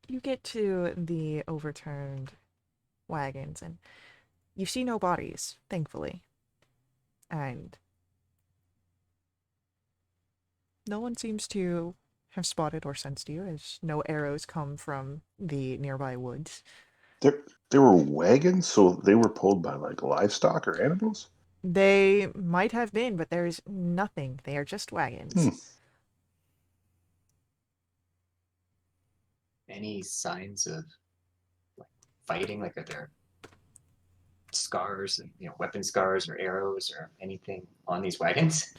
A: you get to the overturned wagons, and you see no bodies, thankfully. And no one seems to have spotted or sensed you, as no arrows come from the nearby woods.
B: There were wagons, so they were pulled by like livestock or animals?
A: They might have been, but there's nothing. They are just wagons.
D: Any signs of like fighting? Like, are there scars, and weapon scars or arrows or anything on these wagons?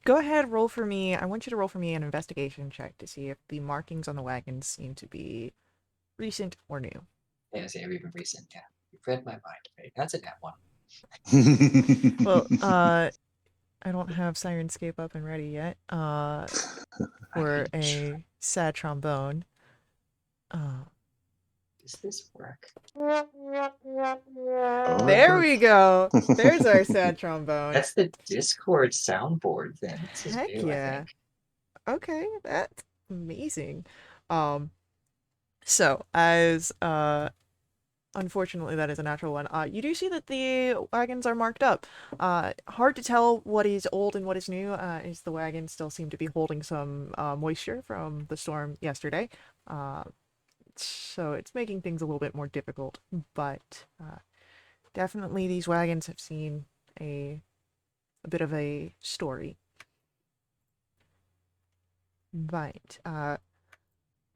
A: Go ahead, roll for me. I want you to roll for me an investigation check to see if the markings on the wagons seem to be recent or new.
D: Yeah, say even recent. Yeah, you've read my mind. Right? That's a net one.
A: Well, I don't have Sirenscape up and ready yet.
D: I
A: For
D: can try.
A: a sad trombone.
D: Does this work?
B: Oh, it
A: There we
B: worked.
A: go. There's our sad trombone.
D: That's the Discord soundboard thing. This is
A: Heck
D: new, I
A: yeah.
D: think.
A: Okay, that's amazing. Um, so as unfortunately that is a natural one. You do see that the wagons are marked up. Hard to tell what is old and what is new, as the wagons still seem to be holding some moisture from the storm yesterday. Uh, so it's making things a little bit more difficult, but definitely these wagons have seen a bit of a story. But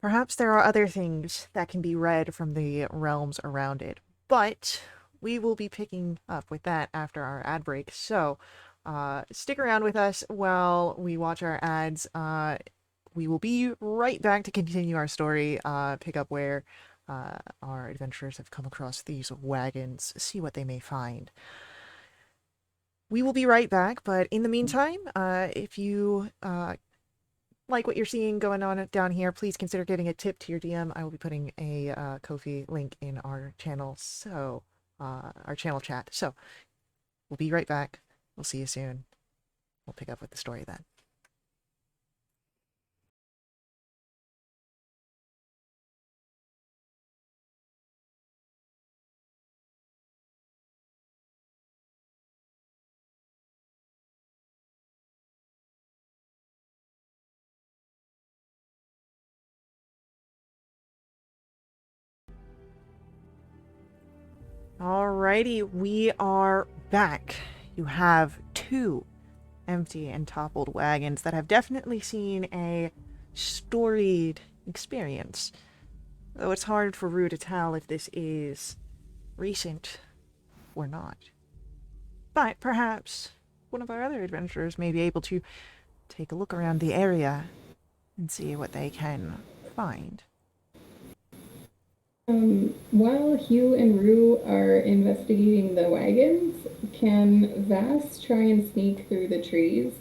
A: perhaps there are other things that can be read from the realms around it. But we will be picking up with that after our ad break. So stick around with us while we watch our ads. We will be right back to continue our story, pick up where our adventurers have come across these wagons, see what they may find. We will be right back, but in the meantime, if you like what you're seeing going on down here, please consider giving a tip to your DM. I will be putting a Ko-fi link in our channel, so our channel chat. So we'll be right back. We'll see you soon. We'll pick up with the story then. Alrighty, we are back. You have two empty and toppled wagons that have definitely seen a storied experience. Though it's hard for Rue to tell if this is recent or not. But perhaps one of our other adventurers may be able to take a look around the area and see what they can find.
C: While Hugh and Rue are investigating the wagons, can Vass try and sneak through the trees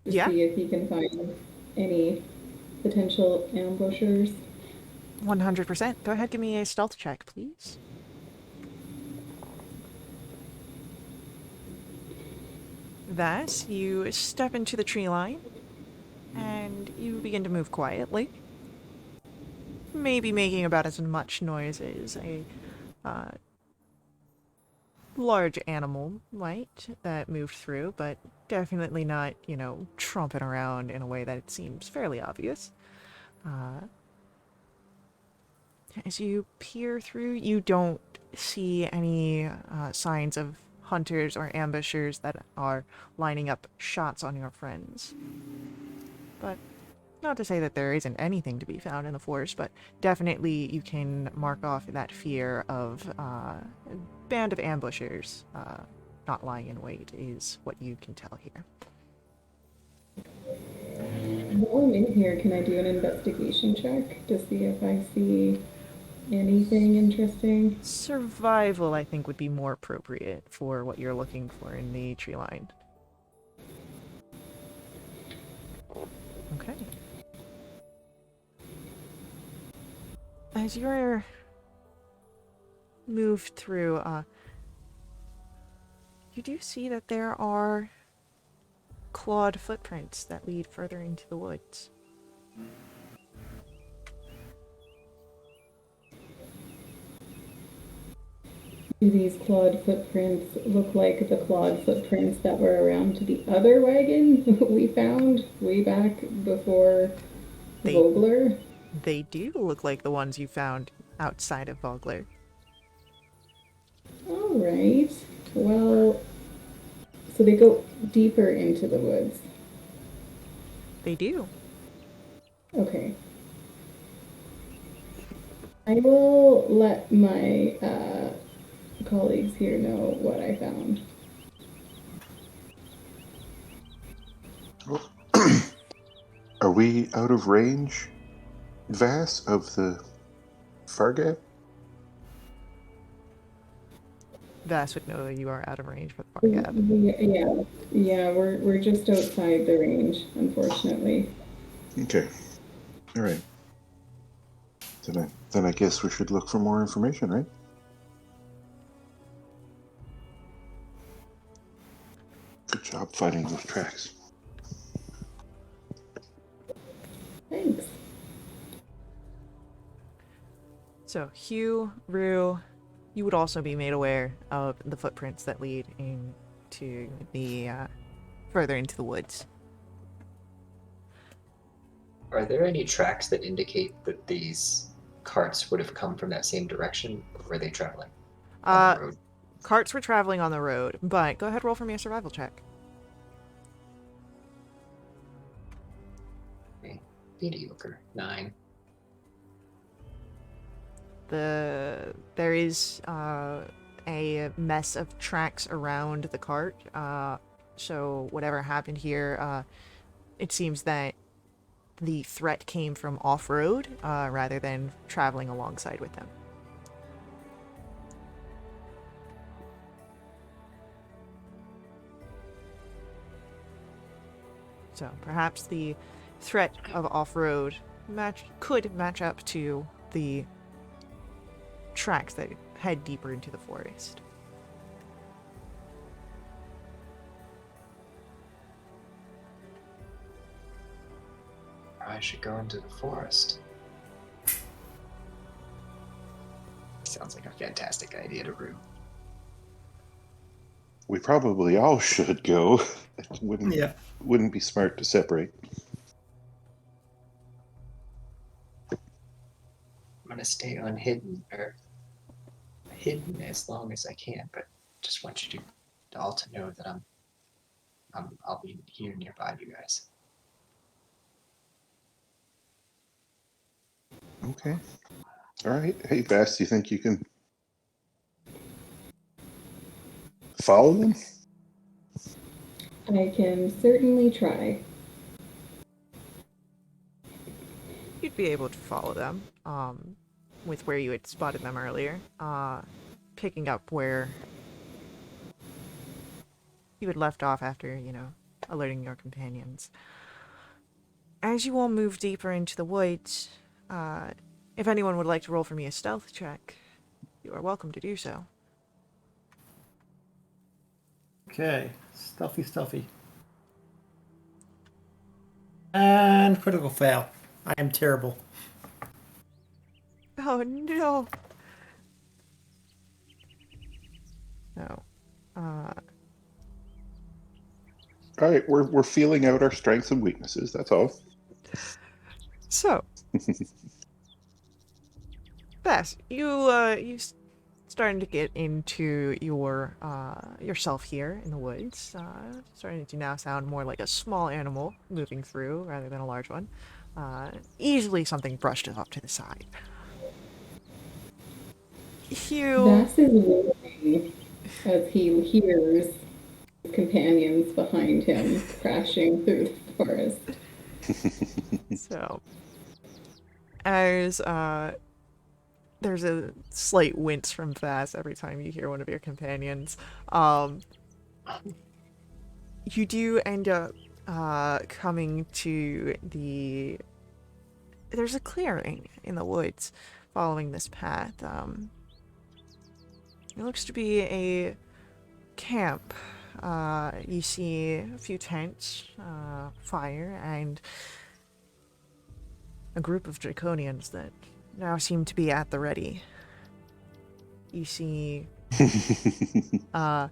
C: to
A: Yeah.
C: see if he can find any potential ambushers?
A: 100%. Go ahead, give me a stealth check, please. Thus, you step into the tree line, and you begin to move quietly. Maybe making about as much noise as a large animal might that moved through, but definitely not, tromping around in a way that it seems fairly obvious. As you peer through, you don't see any signs of hunters or ambushers that are lining up shots on your friends. But not to say that there isn't anything to be found in the forest, but definitely you can mark off that fear of a band of ambushers not lying in wait is what you can tell here.
C: While I'm in here, can I do an investigation check to see if I see anything interesting?
A: Survival, I think, would be more appropriate for what you're looking for in the tree line. Okay. As you're moved through, you do see that there are clawed footprints that lead further into the woods.
C: Do these clawed footprints look like the clawed footprints that were around the other wagon we found way back before
A: They-
C: Vogler?
A: They do look like the ones you found outside of Vogler.
C: All right. Well, so they go deeper into the woods.
A: They do.
C: Okay. I will let my colleagues here know what I found.
B: Are we out of range, Vass, of the Fargate?
A: Vass would know that you are out of range for the far gap.
C: Yeah, we're just outside the range, unfortunately.
B: Okay. All right. Then I guess we should look for more information, right? Good job finding those tracks.
C: Thanks.
A: So, Hugh, Rue, you would also be made aware of the footprints that lead into the further into the woods.
D: Are there any tracks that indicate that these carts would have come from that same direction, or were they traveling on the road?
A: Carts were traveling on the road, but go ahead, roll for me a survival check.
D: Okay. Mediocre. 9.
A: There is a mess of tracks around the cart. So whatever happened here, it seems that the threat came from off-road rather than traveling alongside with them. So perhaps the threat of off-road could match up to the tracks that head deeper into the forest.
D: I should go into the forest. Sounds like a fantastic idea to Rue.
B: We probably all should go. It
E: Yeah.
B: wouldn't be smart to separate.
D: I'm gonna stay unhidden or hidden as long as I can, but just want you to all to know that I'll be here nearby you guys.
B: Okay. All right. Hey, Vass, do you think you can follow them?
C: I can certainly try.
A: You'd be able to follow them, with where you had spotted them earlier, picking up where you had left off after, alerting your companions. As you all move deeper into the woods, if anyone would like to roll for me a stealth check, you are welcome to do so.
E: Okay. Stealthy. And critical fail. I am terrible.
A: Oh no! No.
B: All right. We're feeling out our strengths and weaknesses. That's all.
A: So, Bess, you starting to get into yourself here in the woods. Starting to now sound more like a small animal moving through rather than a large one. Easily something brushed off to the side. Hugh.
C: Vass is waiting as he hears his companions behind him crashing through the forest.
A: So, as there's a slight wince from Vass every time you hear one of your companions. You do end up coming to there's a clearing in the woods following this path. It looks to be a camp. You see a few tents, fire, and a group of Draconians that now seem to be at the ready. You see that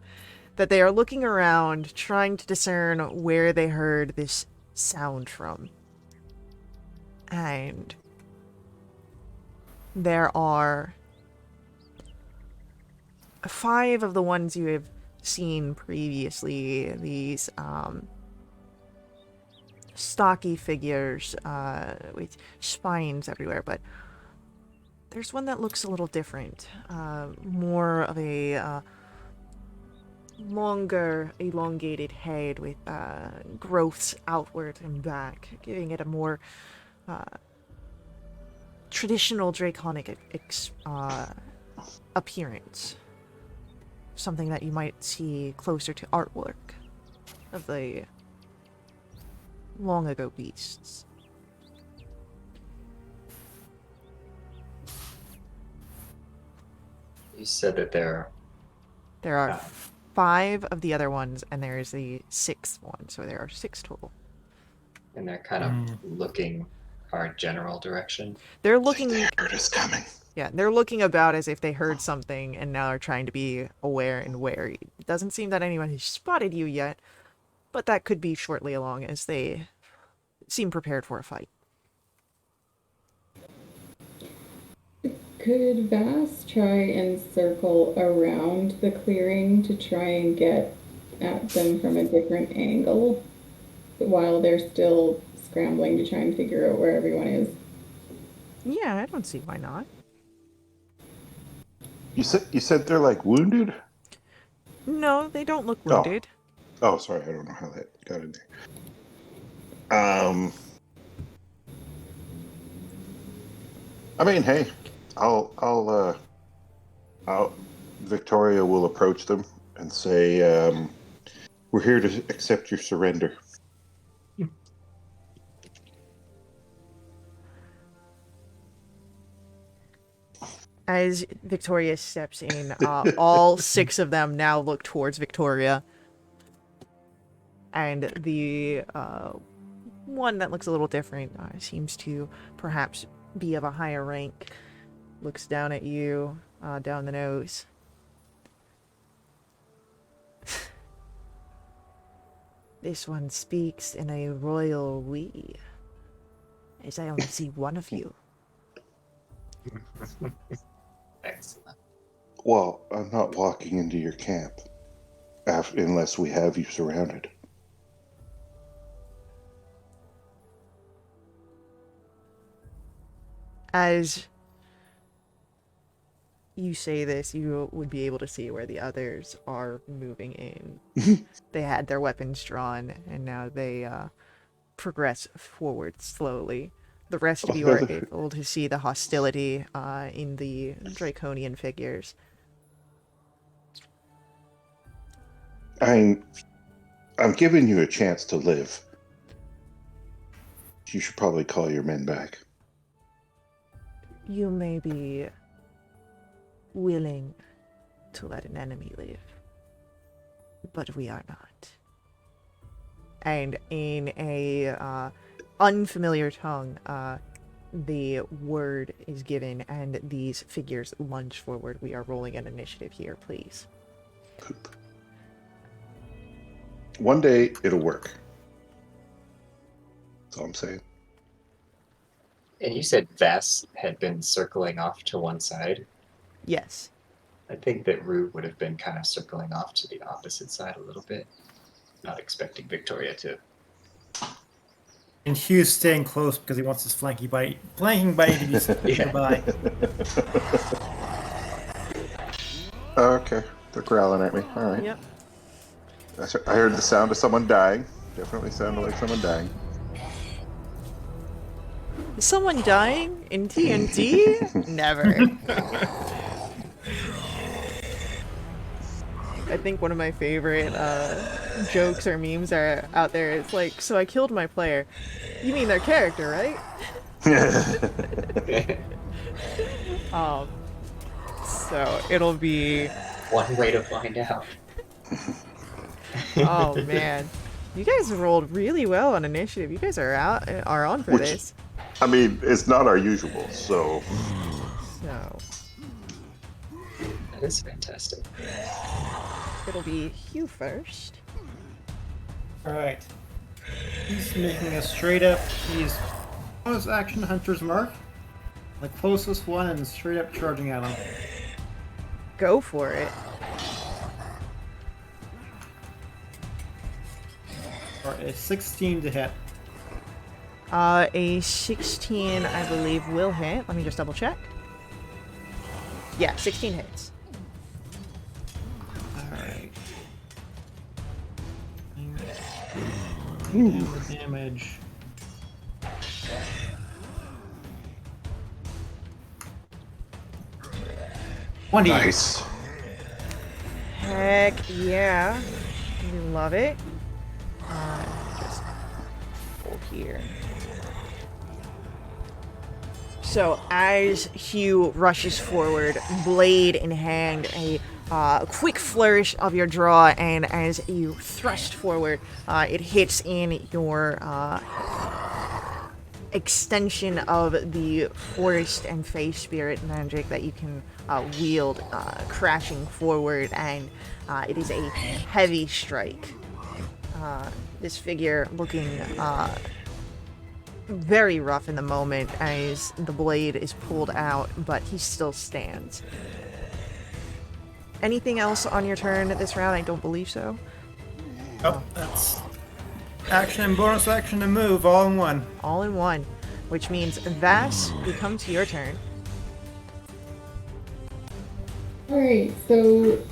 A: they are looking around, trying to discern where they heard this sound from. And there are 5 of the ones you have seen previously, these stocky figures with spines everywhere, but there's one that looks a little different. More of a longer, elongated head with growths outward and back, giving it a more traditional draconic appearance. something that you might see closer to artwork of the long ago beasts.
D: You said that there
A: There are
D: Ah.
A: 5 of the other ones, and there is the 6th one, so there are 6 total.
D: and they're kind of looking our general direction.
A: They're
B: It's like
A: looking,
B: they heard us coming.
A: yeah, they're looking about as if they heard something and now are trying to be aware and wary. It doesn't seem that anyone has spotted you yet, but that could be shortly along as they seem prepared for a fight.
C: Could Vass try and circle around the clearing to try and get at them from a different angle while they're still scrambling to try and figure out where everyone is?
A: Yeah, I don't see why not.
B: You said they're like wounded?
A: No, they don't look
B: Oh.
A: wounded.
B: Oh, sorry, I don't know how that got in there. I mean, hey, I'll Victoria will approach them and say, "We're here to accept your surrender."
A: As Victoria steps in, all 6 of them now look towards Victoria. And the one that looks a little different seems to perhaps be of a higher rank. Looks down at you, down the nose. This one speaks in a royal we, as I only see one of you.
D: Excellent.
B: Well, I'm not walking into your camp unless we have you surrounded.
A: As you say this, you would be able to see where the others are moving in. They had their weapons drawn, and now they progress forward slowly. The rest of you are able to see the hostility in the draconian figures.
B: I'm giving you a chance to live. You should probably call your men back.
A: You may be willing to let an enemy live, but we are not. And in a unfamiliar tongue, the word is given, and these figures lunge forward. We are rolling an initiative here, please.
B: Poop. One day it'll work. That's all I'm saying.
D: And you said Vass had been circling off to one side.
A: Yes.
D: I think that Rue would have been kind of circling off to the opposite side a little bit, not expecting Victoria to.
E: And Hugh's staying close because he wants his flanking buddy to be nearby.
B: Okay, they're growling at me. All right.
A: Yep.
B: I heard the sound of someone dying. Definitely sounded like someone dying.
A: Is someone dying in TNT? Never. I think one of my favorite jokes or memes are out there. It's like, so I killed my player. You mean their character, right? So it'll be.
D: One way to find out.
A: Oh man, you guys rolled really well on initiative. You guys are on for this.
B: I mean, it's not our usual, so.
A: So
D: That is fantastic.
A: it'll be Hugh first.
E: Alright. He's making a straight up. He's on his action hunter's mark. The closest one and straight up charging at him.
A: Go for it.
E: For a 16 to hit.
A: A 16, I believe, will hit. Let me just double check. Yeah, 16 hits.
E: Alright. Damage.
B: Nice.
A: Heck yeah. We love it. Just pull here. So as Hugh rushes forward, blade in hand, a quick flourish of your draw, and as you thrust forward, it hits in your extension of the forest and face spirit magic that you can wield, crashing forward, and it is a heavy strike. This figure looking very rough in the moment as the blade is pulled out, but he still stands. Anything else on your turn this round? I don't believe so.
E: Oh, that's action and bonus action and move all in one.
A: All in one, which means Vass, we come to your turn.
C: Alright, so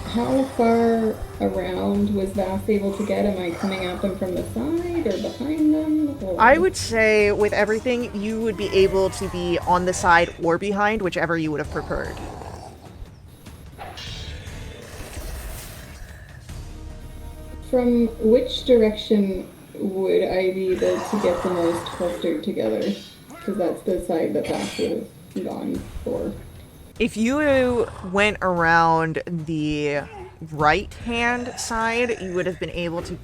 C: how far around was Vass able to get? Am I coming at them from the side or behind them? Or...
A: I would say with everything, you would be able to be on the side or behind, whichever you would have preferred.
C: From which direction would I be able to get the most clustered together? Because that's the side that Vass would have gone for.
A: If you went around the right-hand side, you would have been able to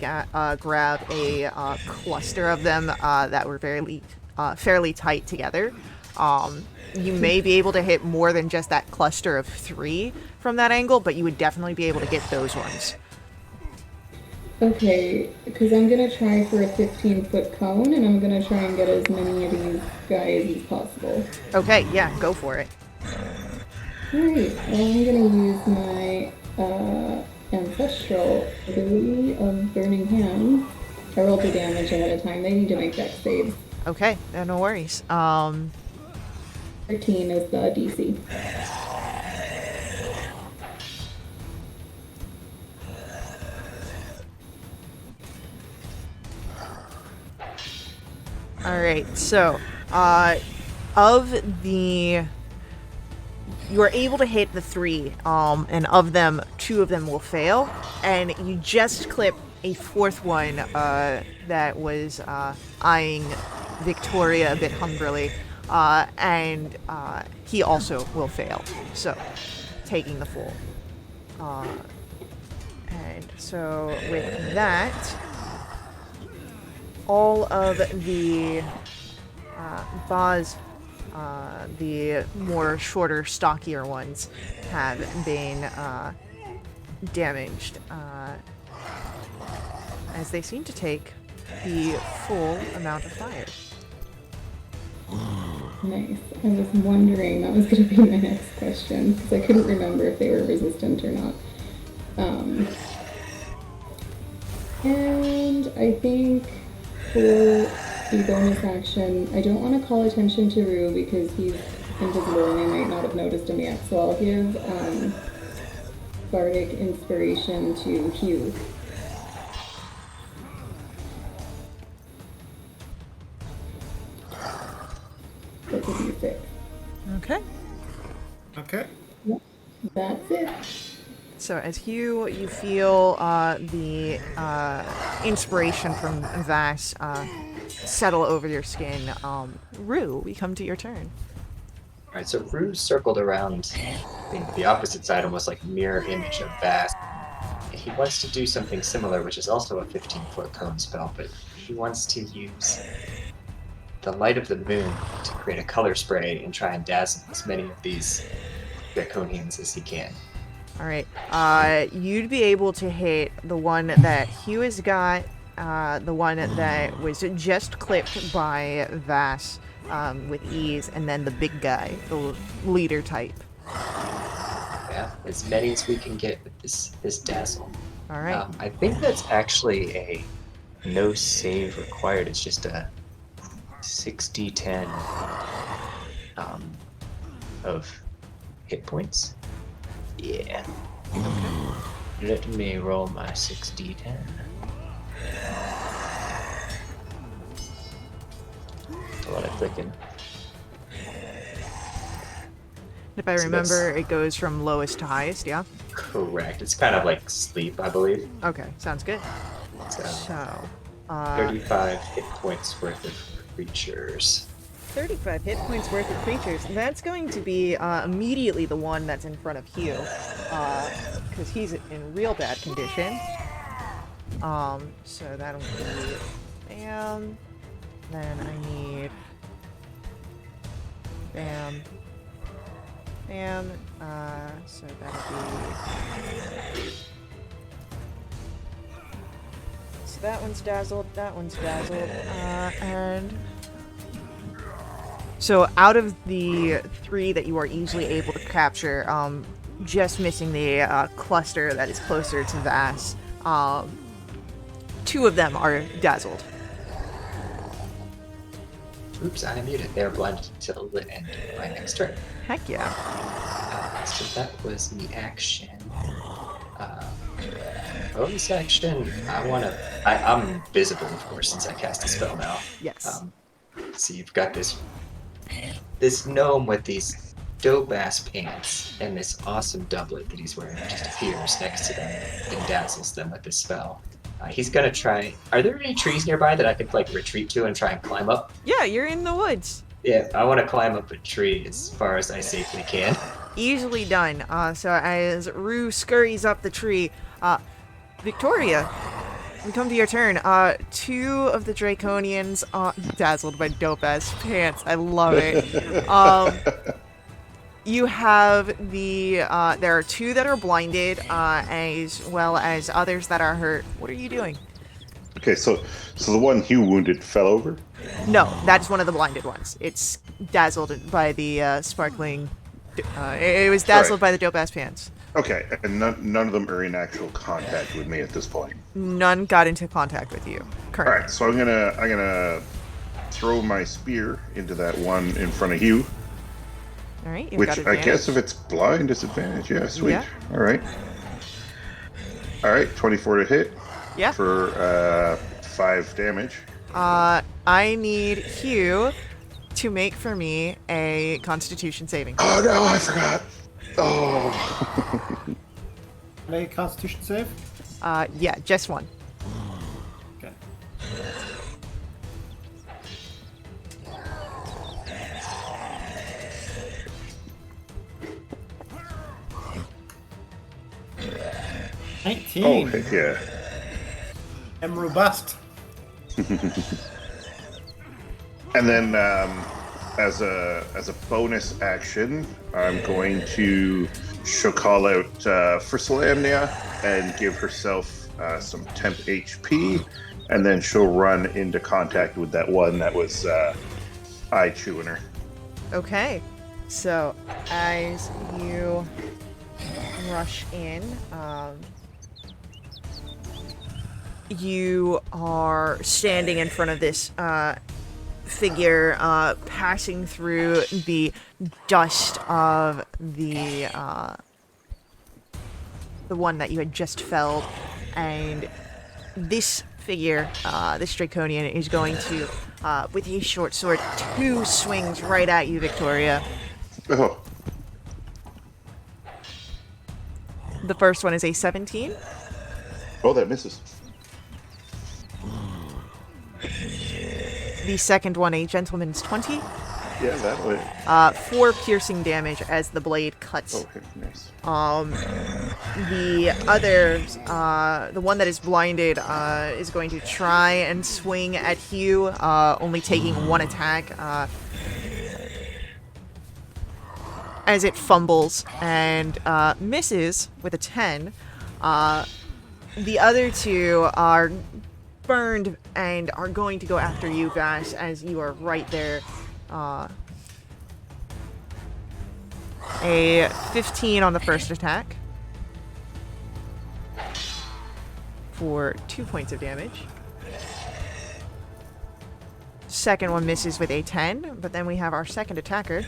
A: grab a cluster of them that were fairly tight together. You may be able to hit more than just that cluster of 3 from that angle, but you would definitely be able to get those ones.
C: Okay, because I'm going to try for a 15-foot cone, and I'm going to try and get as many of these guys as possible.
A: Okay, yeah, go for it.
C: Alright, well, I'm going to use my ancestral ability of Burning Hands. I rolled the damage ahead of time. They need to make dex saves.
A: Okay, no worries.
C: 13 is the DC.
A: Alright, so, you are able to hit the 3, and of them, 2 of them will fail, and you just clip a 4th one, that was, eyeing Victoria a bit hungrily, and, he also will fail, so, taking the full. And so, with that, all of the Boz, the more shorter, stockier ones, have been damaged, as they seem to take the full amount of fire.
C: Nice. I was wondering, that was going to be my next question, because I couldn't remember if they were resistant or not. And I think for the bonus action, I don't want to call attention to Rue because he's invisible and I might not have noticed him yet, so I'll give Bardic Inspiration to Hugh. That's a D6.
A: Okay.
E: Okay.
C: That's it.
A: So as Hugh, you feel the inspiration from Vass settle over your skin. Rue, we come to your turn.
D: Alright, so Rue circled around the opposite side, almost like mirror image of Vass. He wants to do something similar, which is also a 15-foot cone spell, but he wants to use the light of the moon to create a color spray and try and dazzle as many of these draconians as he can.
A: Alright, you'd be able to hit the one that Hugh has got, the one that was just clipped by Vass with ease, and then the big guy, the leader type.
D: Yeah, as many as we can get with this dazzle.
A: Alright.
D: I think that's actually a no save required. It's just a 6d10 of hit points. Yeah. Let me roll my 6d10. That's a lot of clicking.
A: If I
D: So that's-
A: remember, it goes from lowest to highest, yeah?
D: Correct. It's kind of like sleep, I believe.
A: Okay, sounds good.
D: So,
A: So,
D: 35 hit points worth of creatures.
A: 35 hit points worth of creatures. That's going to be immediately the one that's in front of Hugh, because he's in real bad condition. So that'll be bam. Then I need bam, bam. So that'll be. So that one's dazzled. That one's dazzled. And. So out of the 3 that you are easily able to capture, just missing the cluster that is closer to Vass, 2 of them are dazzled.
D: Oops, I muted. They're blinded until the end of my next turn.
A: Heck yeah.
D: So that was the action. Bonus action. I'm visible, of course, since I cast a spell now.
A: Yes.
D: So you've got this gnome with these dope ass pants and this awesome doublet that he's wearing that just appears next to them and dazzles them with this spell. He's gonna try. Are there any trees nearby that I could like retreat to and try and climb up?
A: Yeah, you're in the woods.
D: Yeah, I want to climb up a tree as far as I safely can.
A: Easily done. So as Rue scurries up the tree, Victoria, we come to your turn. 2 of the Draconians dazzled by dope ass pants. I love it. You have the there are 2 that are blinded, as well as others that are hurt. What are you doing?
B: Okay, so the one Hugh wounded fell over.
A: No, that's one of the blinded ones. It's dazzled by the sparkling. It was dazzled by the dope ass pants.
B: Okay, and none of them are in actual contact with me at this point.
A: None got into contact with you
B: All
A: currently.
B: right, so I'm gonna throw my spear into that one in front of Hugh,
A: All right, you've
B: which
A: got
B: I
A: advantage.
B: guess if it's blind, disadvantage. Yeah, sweet.
A: Yeah.
B: All right. 24 to hit
A: Yeah.
B: for 5 damage.
A: I need Hugh to make for me a Constitution saving.
B: Oh no, I forgot. Oh.
E: Make a Constitution save.
A: Yeah, just one.
E: Okay.
B: Oh
E: 19.
B: heck yeah.
E: I'm robust.
B: And then, as a bonus action, I'm going to she'll call out for Solamnia and give herself some temp HP, and then she'll run into contact with that one that was eye chewing her.
A: Okay, so as you rush in, you are standing in front of this figure, passing through the dust of the one that you had just felled, and this figure, this Draconian, is going to, with his short sword, 2 swings right at you, Victoria.
B: Oh,
A: The first one is a 17.
B: oh, that misses.
A: The second one, a gentleman's 20.
B: Yeah, that way.
A: 4 piercing damage as the blade cuts.
B: Oh, okay, nice.
A: The others, the one that is blinded, is going to try and swing at Hugh, only taking 1 attack, as it fumbles and misses with a 10. The other 2 are burned and are going to go after you, Vash, as you are right there. A 15 on the first attack for 2 points of damage. Second one misses with a 10, but then we have our second attacker.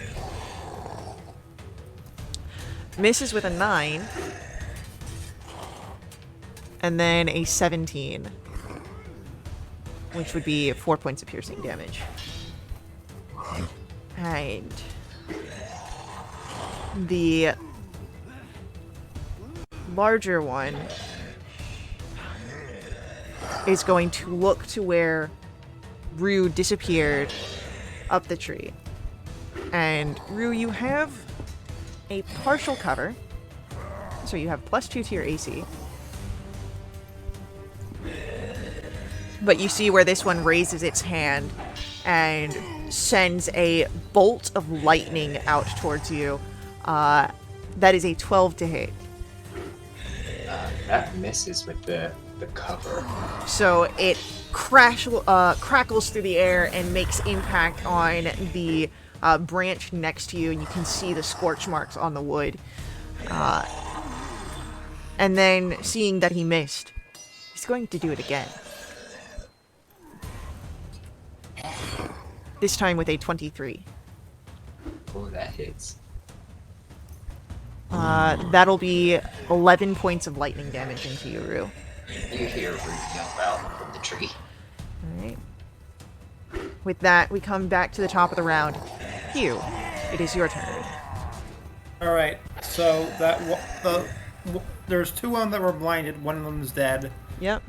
A: Misses with a 9. And then a 17. Which would be 4 points of piercing damage. And the larger one is going to look to where Rue disappeared up the tree. And Rue, you have a partial cover. So you have +2 to your AC. But you see where this one raises its hand and sends a bolt of lightning out towards you. That is a 12 to hit.
D: That misses with the cover.
A: So it crackles through the air and makes impact on the branch next to you, and you can see the scorch marks on the wood. And then, seeing that he missed, he's going to do it again. This time with a 23.
D: Oh, that hits.
A: That'll be 11 points of lightning damage into you, Rue.
D: You hear Rue yell out from the tree.
A: Alright. With that, we come back to the top of the round. Hugh, it is your turn.
E: All right. So there's two of them that were blinded. One of them is dead.
A: Yep.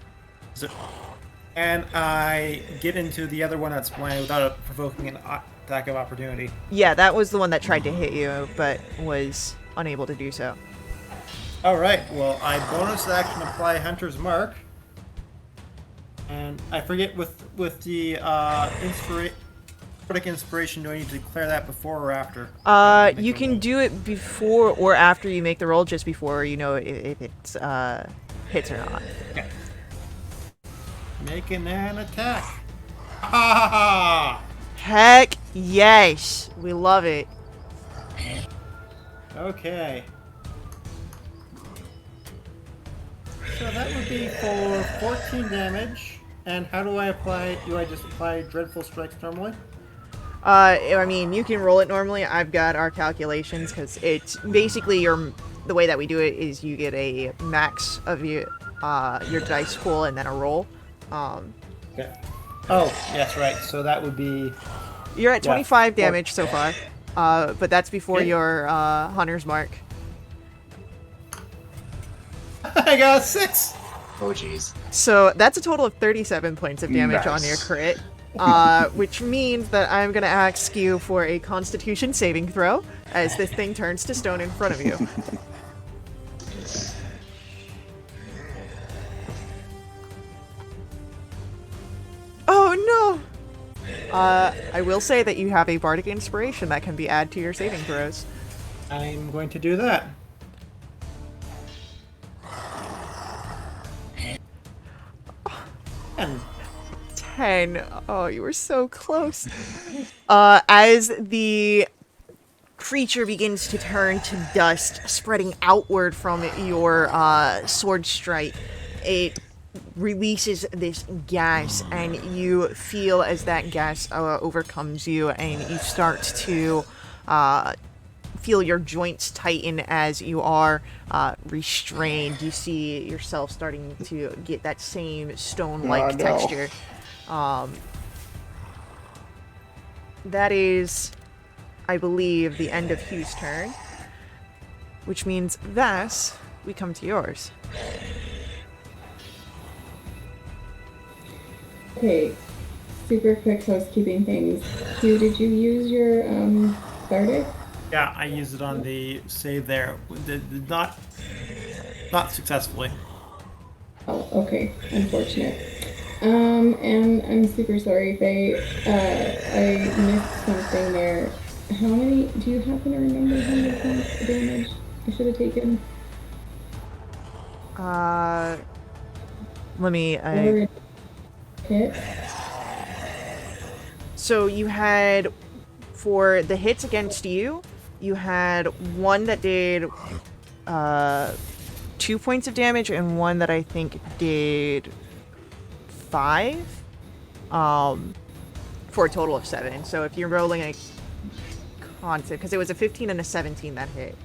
E: And I get into the other one that's blinded without provoking an attack of opportunity.
A: Yeah, that was the one that tried to hit you, but was unable to do so.
E: All right. Well, I bonus action apply Hunter's Mark, and I forget with the Critic Inspiration. Do I need to declare that before or after?
A: You can do it before or after you make the roll, just before you know if it's hits or not.
E: Okay. Making an attack. Ha ha ha!
A: Heck yes, we love it.
E: Okay. So that would be for 14 damage. And how do I apply? Do I just apply Dreadful Strikes normally?
A: I mean, you can roll it normally. I've got our calculations because it's basically the way that we do it is you get a max of your dice pool and then a roll.
E: Okay. Oh, yes, right. So that would be...
A: You're at 25
E: Yeah.
A: damage so far, but that's before
E: Okay.
A: your Hunter's Mark.
E: I got a 6!
D: Oh, jeez.
A: So that's a total of 37 points of damage on your
B: Nice.
A: crit, which means that I'm going to ask you for a Constitution saving throw as this thing turns to stone in front of you. Oh no! I will say that you have a Bardic Inspiration that can be added to your saving throws.
E: I'm going to do that. And
A: 10. Oh, you were so close. As the creature begins to turn to dust, spreading outward from your sword strike, it releases this gas, and you feel as that gas overcomes you, and you start to feel your joints tighten as you are restrained. You see yourself starting to get that same stone-like
B: Oh, no.
A: texture. That is, I believe, the end of Hugh's turn, which means Vass, we come to yours.
C: Okay, super quick housekeeping things. Hugh, did you use your Bardic?
E: yeah, I used it on the save there. Did not successfully.
C: Oh, okay. Unfortunate. And I'm super sorry if I missed something there. How many? Do you happen to remember how many points of damage I should have taken?
A: Let me.
C: Or hit?
A: So you had, for the hits against you, you had one that did 2 points of damage and one that I think did 5, for a total of 7. So if you're rolling a constant, because it was a 15 and a 17 that hit.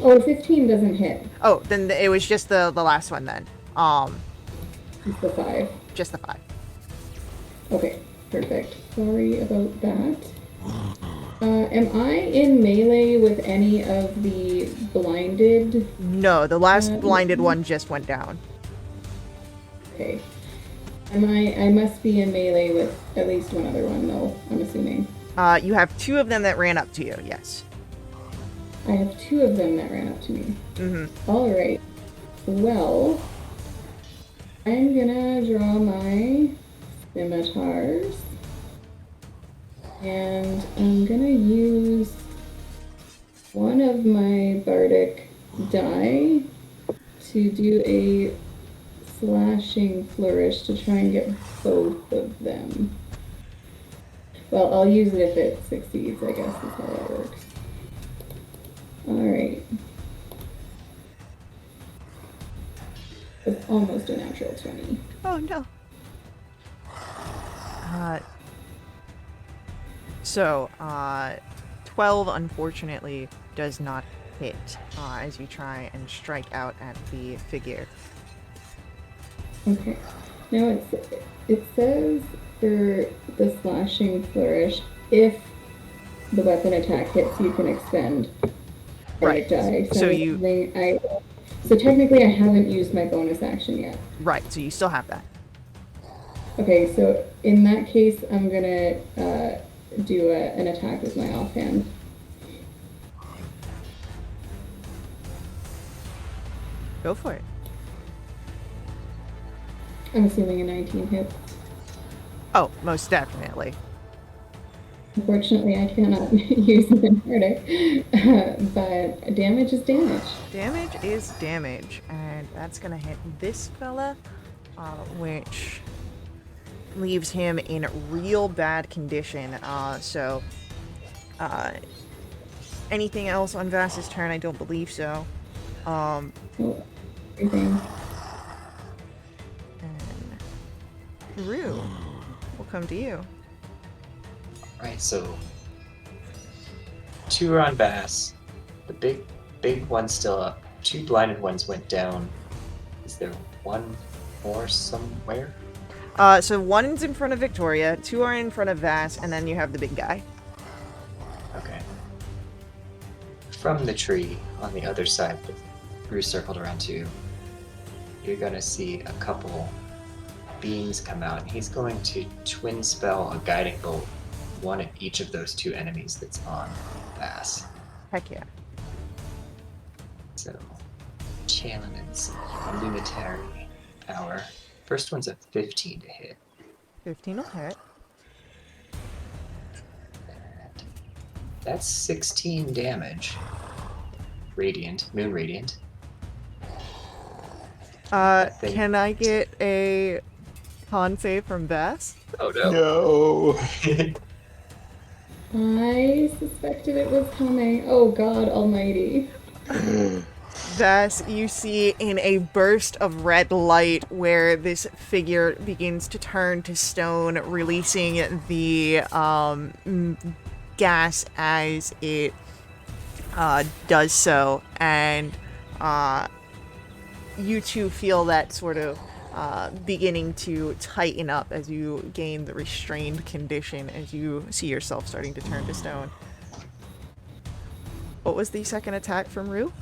C: Oh, 15 doesn't hit.
A: Oh, then it was just the last one then.
C: It's the 5.
A: Just the 5.
C: Okay, perfect. Sorry about that. am I in melee with any of the blinded?
A: No, the last blinded
C: mhm.
A: one just went down.
C: Okay. I must be in melee with at least one other one, though, I'm assuming.
A: You have 2 of them that ran up to you, yes.
C: I have 2 of them that ran up to me.
A: Mm-hmm.
C: Alright. Well, I'm gonna draw my scimitars. And I'm gonna use one of my bardic die to do a slashing flourish to try and get both of them. Well, I'll use it if it succeeds, I guess is how that works. Alright. It's almost a natural 20.
A: Oh no. So, 12 unfortunately does not hit as you try and strike out at the figure.
C: Okay. Now it says for the slashing flourish, if the weapon attack hits, you can expend
A: Right.
C: die.
A: So
C: So technically, I haven't used my bonus action yet.
A: Right, so you still have that.
C: Okay, so in that case, I'm gonna do an attack with my offhand.
A: Go for it.
C: I'm assuming a 19 hits.
A: Oh, most definitely.
C: Unfortunately, I cannot use an arctic, but damage is damage.
A: Damage is damage, and that's gonna hit this fella, which leaves him in real bad condition. Anything else on Vass's turn? I don't believe so.
C: Oh, everything.
A: And Rue, we'll come to you.
D: Right, so 2 are on Bass. The big one's still up. 2 blinded ones went down. Is there one more somewhere?
A: So 1's in front of Victoria, 2 are in front of Vass, and then you have the big guy.
D: Okay. From the tree on the other side that Bruce circled around to, you're gonna see a couple beams come out, and he's going to twin spell a guiding bolt, one at each of those 2 enemies that's on Bass.
A: Heck yeah.
D: So, channeling some luminary power. First one's a 15 to hit.
A: 15 will hit.
D: And that's 16 damage. Radiant, moon radiant. Thing-
A: Can I get a con save from Vass?
D: Oh no.
B: No.
C: I suspected it was coming. Oh God Almighty.
A: Vass, you see in a burst of red light where this figure begins to turn to stone, releasing the gas as it does so, and you two feel that sort of beginning to tighten up as you gain the restrained condition as you see yourself starting to turn to stone. What was the second attack from Rue?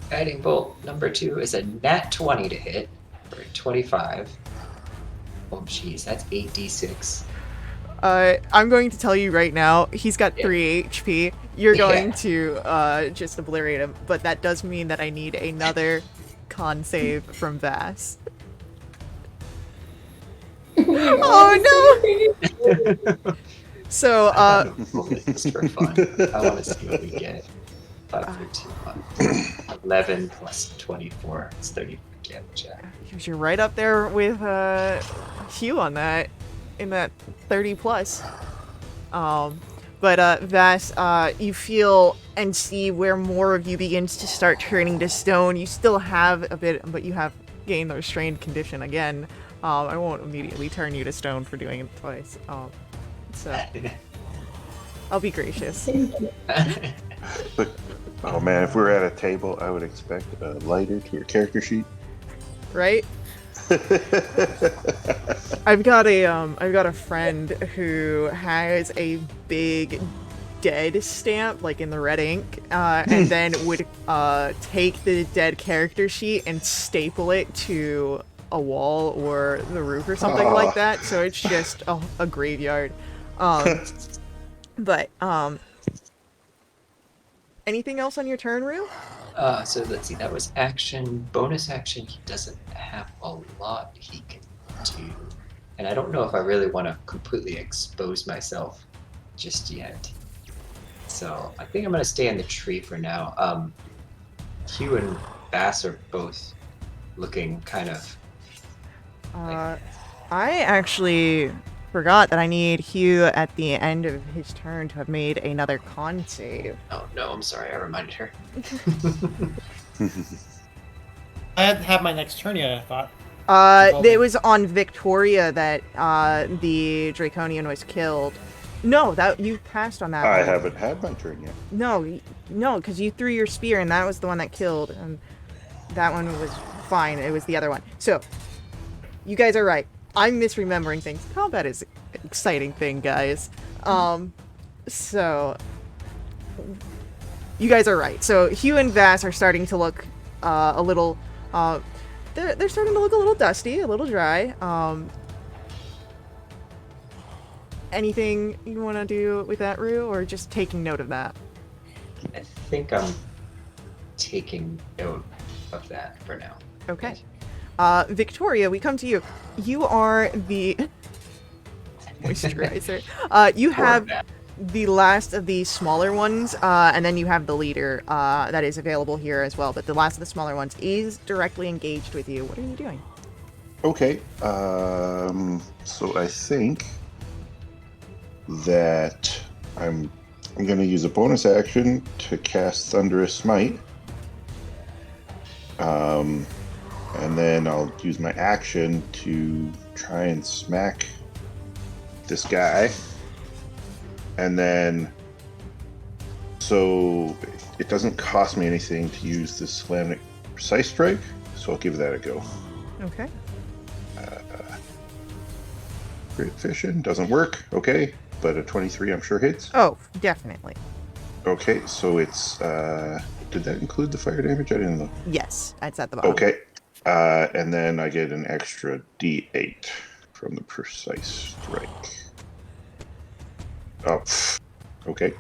D: Guiding bolt number 2 is a nat 20 to hit for 25. Oh jeez, that's 8d6.
A: I'm going to tell you right now, he's got 3 HP. You're going to just obliterate him, but that does mean that I need another con save from Vass. Oh no! So,
D: Just for fun. I want to see what we get. 5, 13, 11 plus 24. It's 30 damage.
A: you're right up there with Hugh on that, in that 30 plus. But Vass, you feel and see where more of you begins to start turning to stone. You still have a bit, but you have gained the restrained condition again. I won't immediately turn you to stone for doing it twice. So I'll be gracious.
B: But, oh man, if we were at a table, I would expect a lighter to your character sheet.
A: Right? I've got a friend who has a big dead stamp, like in the red ink, and then would take the dead character sheet and staple it to a wall or the roof or something like that. So it's just a graveyard. But anything else on your turn, Rue?
D: So let's see. That was action. Bonus action. He doesn't have a lot he can do, and I don't know if I really want to completely expose myself just yet. So I think I'm gonna stay in the tree for now. Hugh and Bass are both looking kind of.
A: I actually forgot that I need Hugh at the end of his turn to have made another con save.
D: Oh no, I'm sorry. I reminded her.
E: I hadn't had my next turn yet, I thought.
A: It was on Victoria that the Draconian was killed. No, that you passed on that
B: I
A: one.
B: haven't had my turn yet.
A: No, because you threw your spear and that was the one that killed, and that one was fine. It was the other one. So, you guys are right. I'm misremembering things. Combat is an exciting thing, guys. So, you guys are right. So, Hugh and Vass are starting to look a little... they're starting to look a little dusty, a little dry. Anything you want to do with that, Rue, or just taking note of that?
D: I think I'm taking note of that for now.
A: Okay. Victoria, we come to you. You are the moisturizer. You have the last of the smaller ones, and then you have the leader that is available here as well. But the last of the smaller ones is directly engaged with you. What are you doing?
B: Okay. So I think that I'm going to use a bonus action to cast Thunderous Smite. And then I'll use my action to try and smack this guy. And then, so it doesn't cost me anything to use this Slamnic Precise Strike, so I'll give that a go.
A: Okay.
B: Great Fission doesn't work, okay, but a 23 I'm sure hits.
A: Oh, definitely.
B: Okay, so it's, did that include the fire damage? I didn't know.
A: Yes, it's at the bottom.
B: Okay, and then I get an extra D8 from the Precise Strike. Oh, okay.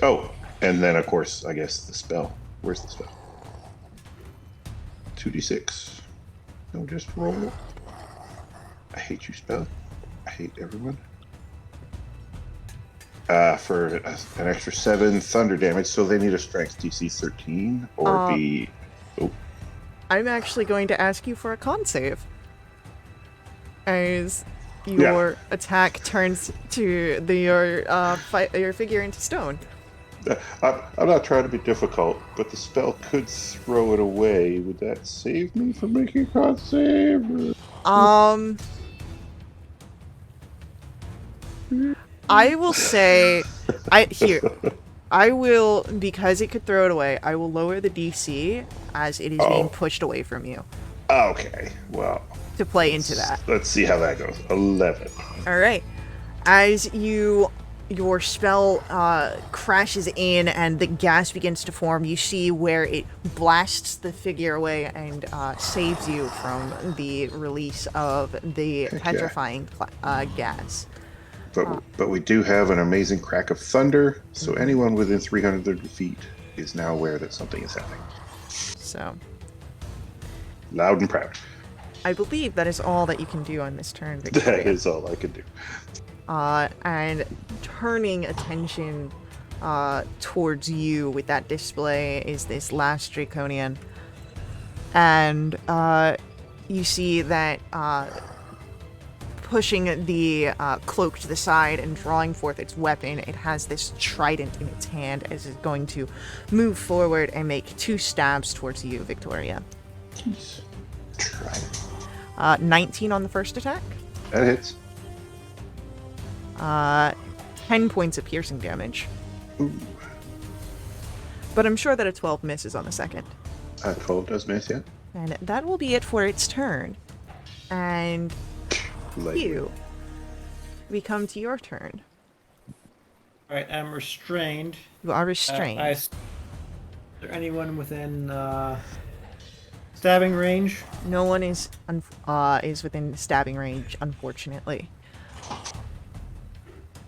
B: Oh, and then of course, I guess the spell. Where's the spell? 2d6. No, just roll. I hate you, spell. I hate everyone. For an extra 7 thunder damage, so they need a strength DC 13 or be. Oh.
A: I'm actually going to ask you for a con save. As your attack turns to your figure into stone.
B: I'm not trying to be difficult, but the spell could throw it away. Would that save me from making a con save?
A: I will say, I will, because it could throw it away, I will lower the DC as it is being pushed away from you.
B: Okay, well.
A: To play into that.
B: Let's see how that goes. 11.
A: Alright. As your spell crashes in and the gas begins to form, you see where it blasts the figure away and saves you from the release of the petrifying gas.
B: But we do have an amazing crack of thunder, so anyone within 330 feet is now aware that something is happening.
A: So.
B: Loud and proud.
A: I believe that is all that you can do on this turn, Victoria.
B: That is all I can do.
A: And turning attention towards you with that display is this last Draconian. And you see that pushing the cloak to the side and drawing forth its weapon, it has this trident in its hand as it's going to move forward and make 2 stabs towards you, Victoria.
B: Jeez. Trident.
A: 19 on the first attack.
B: That hits.
A: 10 points of piercing damage.
B: Ooh.
A: But I'm sure that a 12 misses on the second.
B: 12 does miss, yeah.
A: And that will be it for its turn. And you, we come to your turn.
E: All right, I'm restrained.
A: You are restrained.
E: Is there anyone within stabbing range?
A: No one is within stabbing range, unfortunately.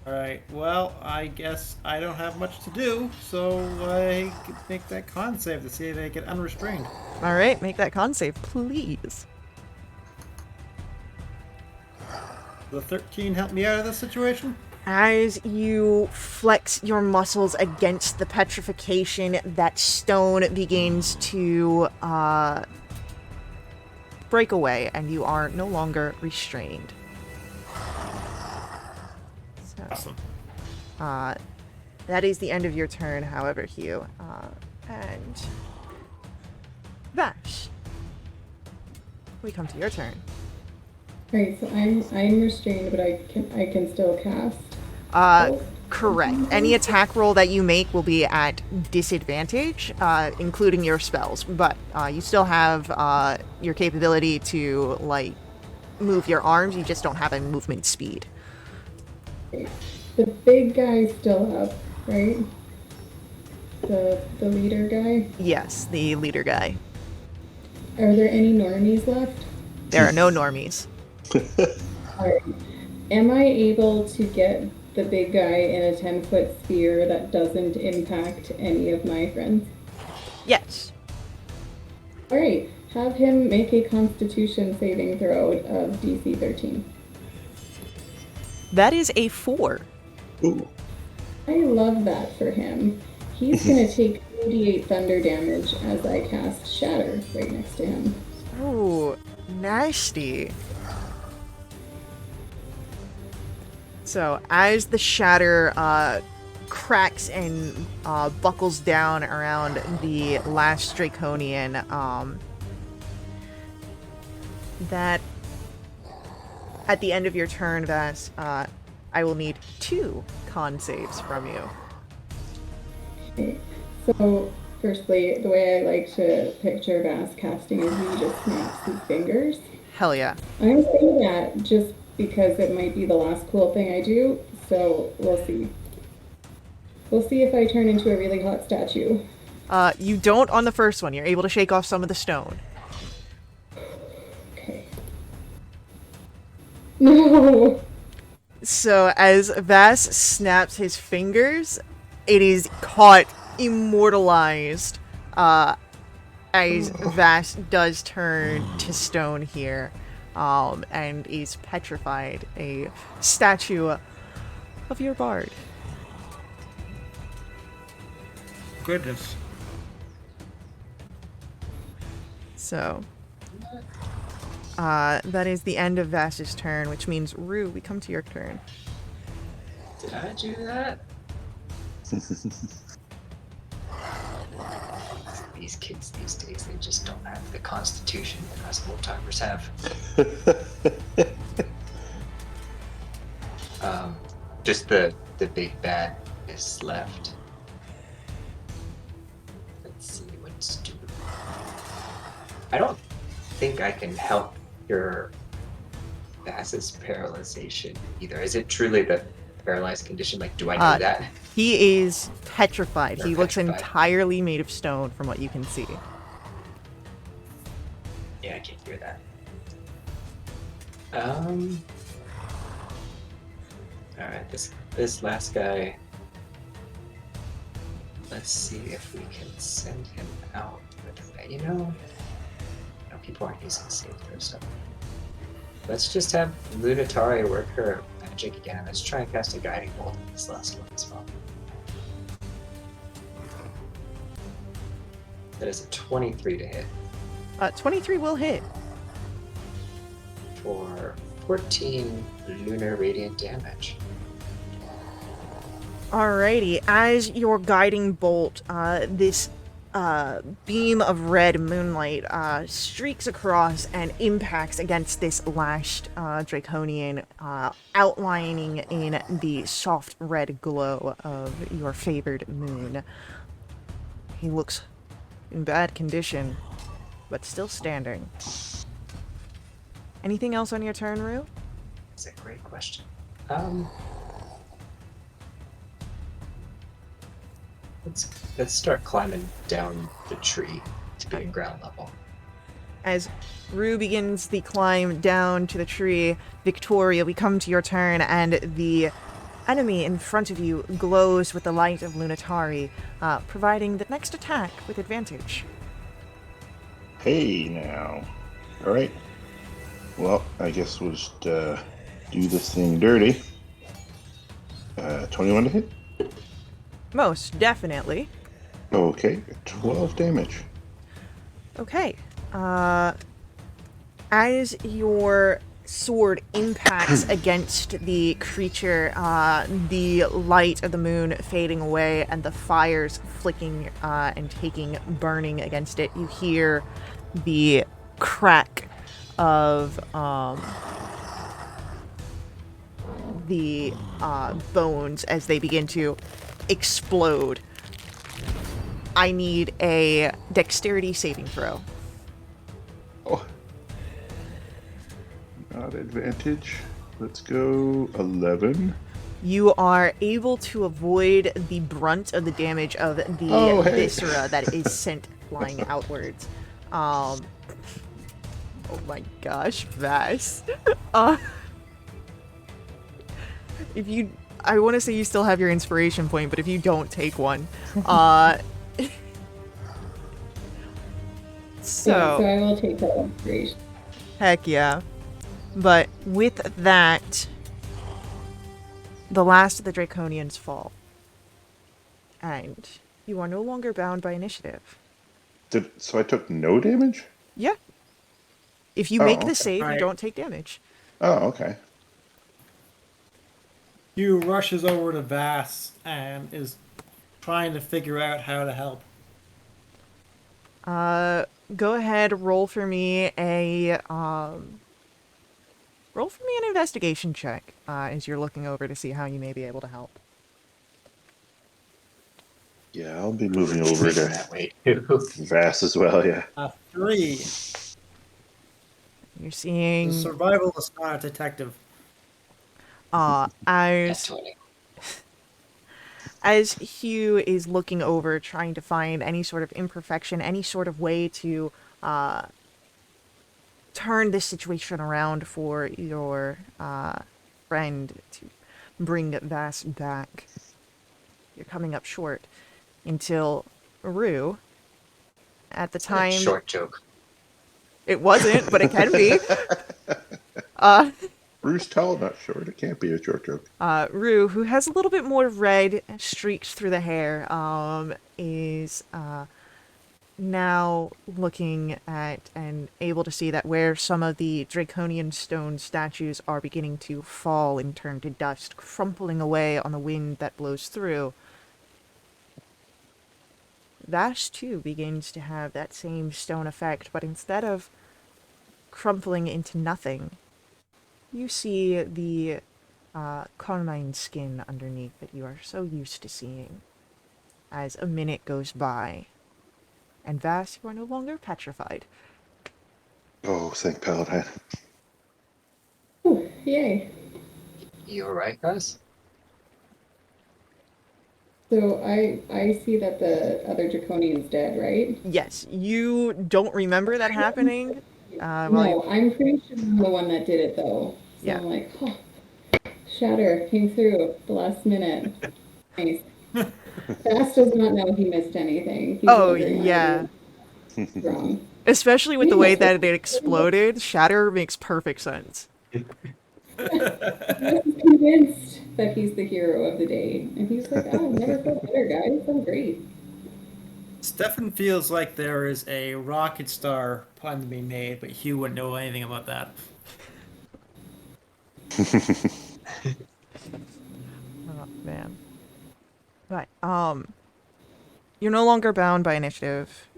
E: All right. Well, I guess I don't have much to do, so I could make that con save to see if I get unrestrained.
A: All right, make that con save, please.
E: Will the 13 help me out of this situation?
A: As you flex your muscles against the petrification, that stone begins to break away, and you are no longer restrained. So,
E: Awesome.
A: that is the end of your turn, however, Hugh. And Vash, we come to your turn.
C: Right, so I'm restrained, but I can still cast.
A: Correct. Any attack roll that you make will be at disadvantage, including your spells. But you still have your capability to like move your arms. You just don't have a movement speed.
C: The big guy's still up, right? The leader guy.
A: Yes, the leader guy.
C: Are there any normies left?
A: There are no normies.
C: Alright. Am I able to get the big guy in a 10-foot sphere that doesn't impact any of my friends?
A: Yes.
C: Alright. Have him make a Constitution saving throw of DC 13.
A: That is a 4.
B: Ooh.
C: I love that for him. He's gonna take 2d8 thunder damage as I cast Shatter right next to him.
A: Oh, nasty. So as the shatter cracks and buckles down around the last Draconian, that at the end of your turn, Vas, I will need 2 con saves from you.
C: Okay. So, firstly, the way I like to picture Bass casting is he just snaps his fingers.
A: Hell yeah.
C: I'm saying that just because it might be the last cool thing I do, so we'll see. We'll see if I turn into a really hot statue.
A: You don't on the first one. You're able to shake off some of the stone.
C: Okay. No!
A: So as Vas snaps his fingers, it is caught immortalized as Vas does turn to stone here and is petrified, a statue of your bard.
E: Goodness.
A: So that is the end of Vas's turn, which means Rue, we come to your turn.
D: Did I do that? These kids these days, they just don't have the constitution that us old timers have. Just the big bad is left. Let's see what's doing. I don't think I can help your Bass's paralyzation either. Is it truly the paralyzed condition? Like, do I know that?
A: He is petrified.
D: Or
A: He looks
D: petrified.
A: entirely made of stone from what you can see.
D: Yeah, I can't hear that. Alright, this last guy. Let's see if we can send him out with, no, people aren't using save throw stuff. Let's just have Lunatari work her magic again. Let's try and cast a guiding bolt on this last one as well. That is a 23 to hit
A: 23 will hit.
D: for 14 lunar radiant damage.
A: Alrighty, as your guiding bolt, this beam of red moonlight streaks across and impacts against this lashed Draconian, outlining in the soft red glow of your favored moon. He looks in bad condition, but still standing. Anything else on your turn, Rue?
D: That's a great question. Let's start climbing down the tree to be at ground level.
A: As Rue begins the climb down to the tree, Victoria, we come to your turn, and the enemy in front of you glows with the light of Lunatari, providing the next attack with advantage.
B: Hey, now. All right. Well, I guess we'll just do this thing dirty. 21 to hit?
A: Most definitely.
B: Okay, 12 damage.
A: Okay. As your sword impacts against the creature, the light of the moon fading away and the fires flicking and burning against it, you hear the crack of the bones as they begin to explode. I need a dexterity saving throw.
B: Oh. Not advantage. Let's go 11.
A: You are able to avoid the brunt of the damage of the viscera that is sent flying outwards. Oh my gosh, Vass. If you, I want to say you still have your inspiration point, but if you don't, take one. So
C: I will take that inspiration.
A: Heck yeah. But with that, the last of the Draconians fall. And you are no longer bound by initiative.
B: So I took no damage?
A: Yeah. If you make the
B: okay.
A: save, you
E: Right.
A: don't take damage.
B: Oh, okay.
E: Hugh rushes over to Vass and is trying to figure out how to help.
A: Go ahead, roll for me an investigation check, as you're looking over to see how you may be able to help.
B: Yeah, I'll be moving over to
D: that way too.
B: Vass as well, yeah.
E: 3.
A: You're
E: The
A: seeing,
E: survivalist, not a detective.
A: as
D: 20.
A: as Hugh is looking over, trying to find any sort of imperfection, any sort of way to turn this situation around for your friend to bring Vass back. You're coming up short until Rue, at the time...
D: Short joke.
A: It wasn't, but it can be.
B: Bruce tall, not short. It can't be a short joke.
A: Rue, who has a little bit more red streaks through the hair, is now looking at and able to see that where some of the draconian stone statues are beginning to fall and turn to dust, crumpling away on the wind that blows through, Vash too begins to have that same stone effect, but instead of crumpling into nothing, you see the carmine skin underneath that you are so used to seeing. As a minute goes by, and Vass, you are no longer petrified.
B: Oh, thank Paladin.
C: Ooh, yay.
D: You alright, guys?
C: So I see that the other Draconian's dead, right?
A: Yes, you don't remember that happening.
C: No, I'm pretty sure I'm the one that did it though. So
A: Yeah.
C: I'm like, oh, Shatter came through at the last minute. Nice. Bass does not know he missed anything. He's
A: Oh,
C: wondering why
A: yeah.
C: he was wrong.
A: Especially with the
C: Yeah,
A: way
C: so-
A: that it exploded, Shatter makes perfect sense.
C: I was convinced that he's the hero of the day. And he's like, oh, never felt better, guys. I'm great.
E: Stefan feels like there is a rocket star plan to be made, but Hugh wouldn't know anything about that.
A: Oh, man. But, you're no longer bound by initiative,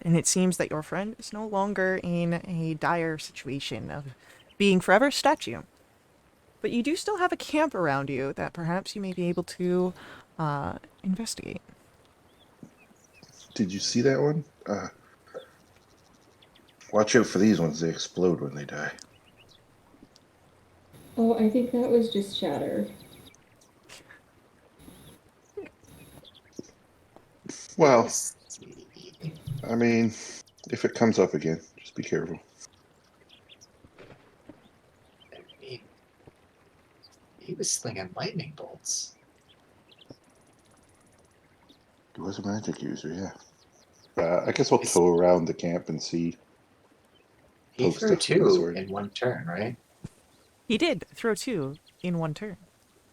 A: and it seems that your friend is no longer in a dire situation of being forever statue. But you do still have a camp around you that perhaps you may be able to investigate.
B: Did you see that one? Watch out for these ones. They explode when they die.
C: Oh, I think that was just Shatter.
B: Well,
D: Let's see.
B: I mean, if it comes up again, just be careful.
D: He was slinging lightning bolts.
B: He was a magic user, yeah. I guess I'll
D: Is-
B: tow around the camp and see.
D: He
B: Poke
D: threw
B: stuff with my
D: 2
B: sword.
D: in one turn, right?
A: He did throw 2 in one turn.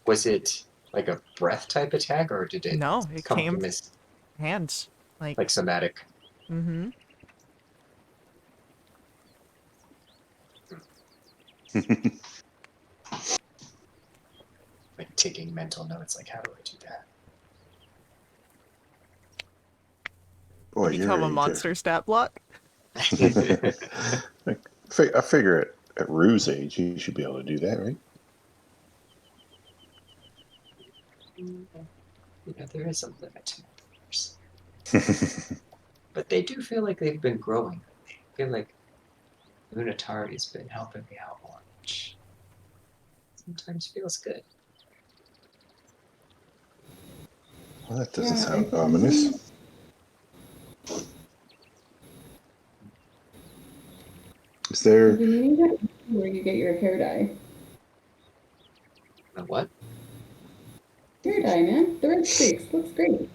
D: Was it like a breath type attack, or did it
A: No, it
D: come
A: came
D: from his
A: hands.
D: like somatic?
A: Mm-hmm.
D: Like taking mental notes, like how do I do that?
B: Boy,
A: Become
B: you're
A: a
B: into.
A: monster stat block.
B: I figure at Rue's age, he should be able to do that, right?
D: There is a limit to numbers. But they do feel like they've been growing. I feel like Lunatari's been helping me out more, which sometimes feels good.
B: Well, that doesn't
C: Yeah, I
B: sound
C: think
B: ominous. Is
C: I've
B: there?
C: been meaning to ask you where you get your hair dye.
D: And what?
C: Hair dye, man. The red streaks. Looks great.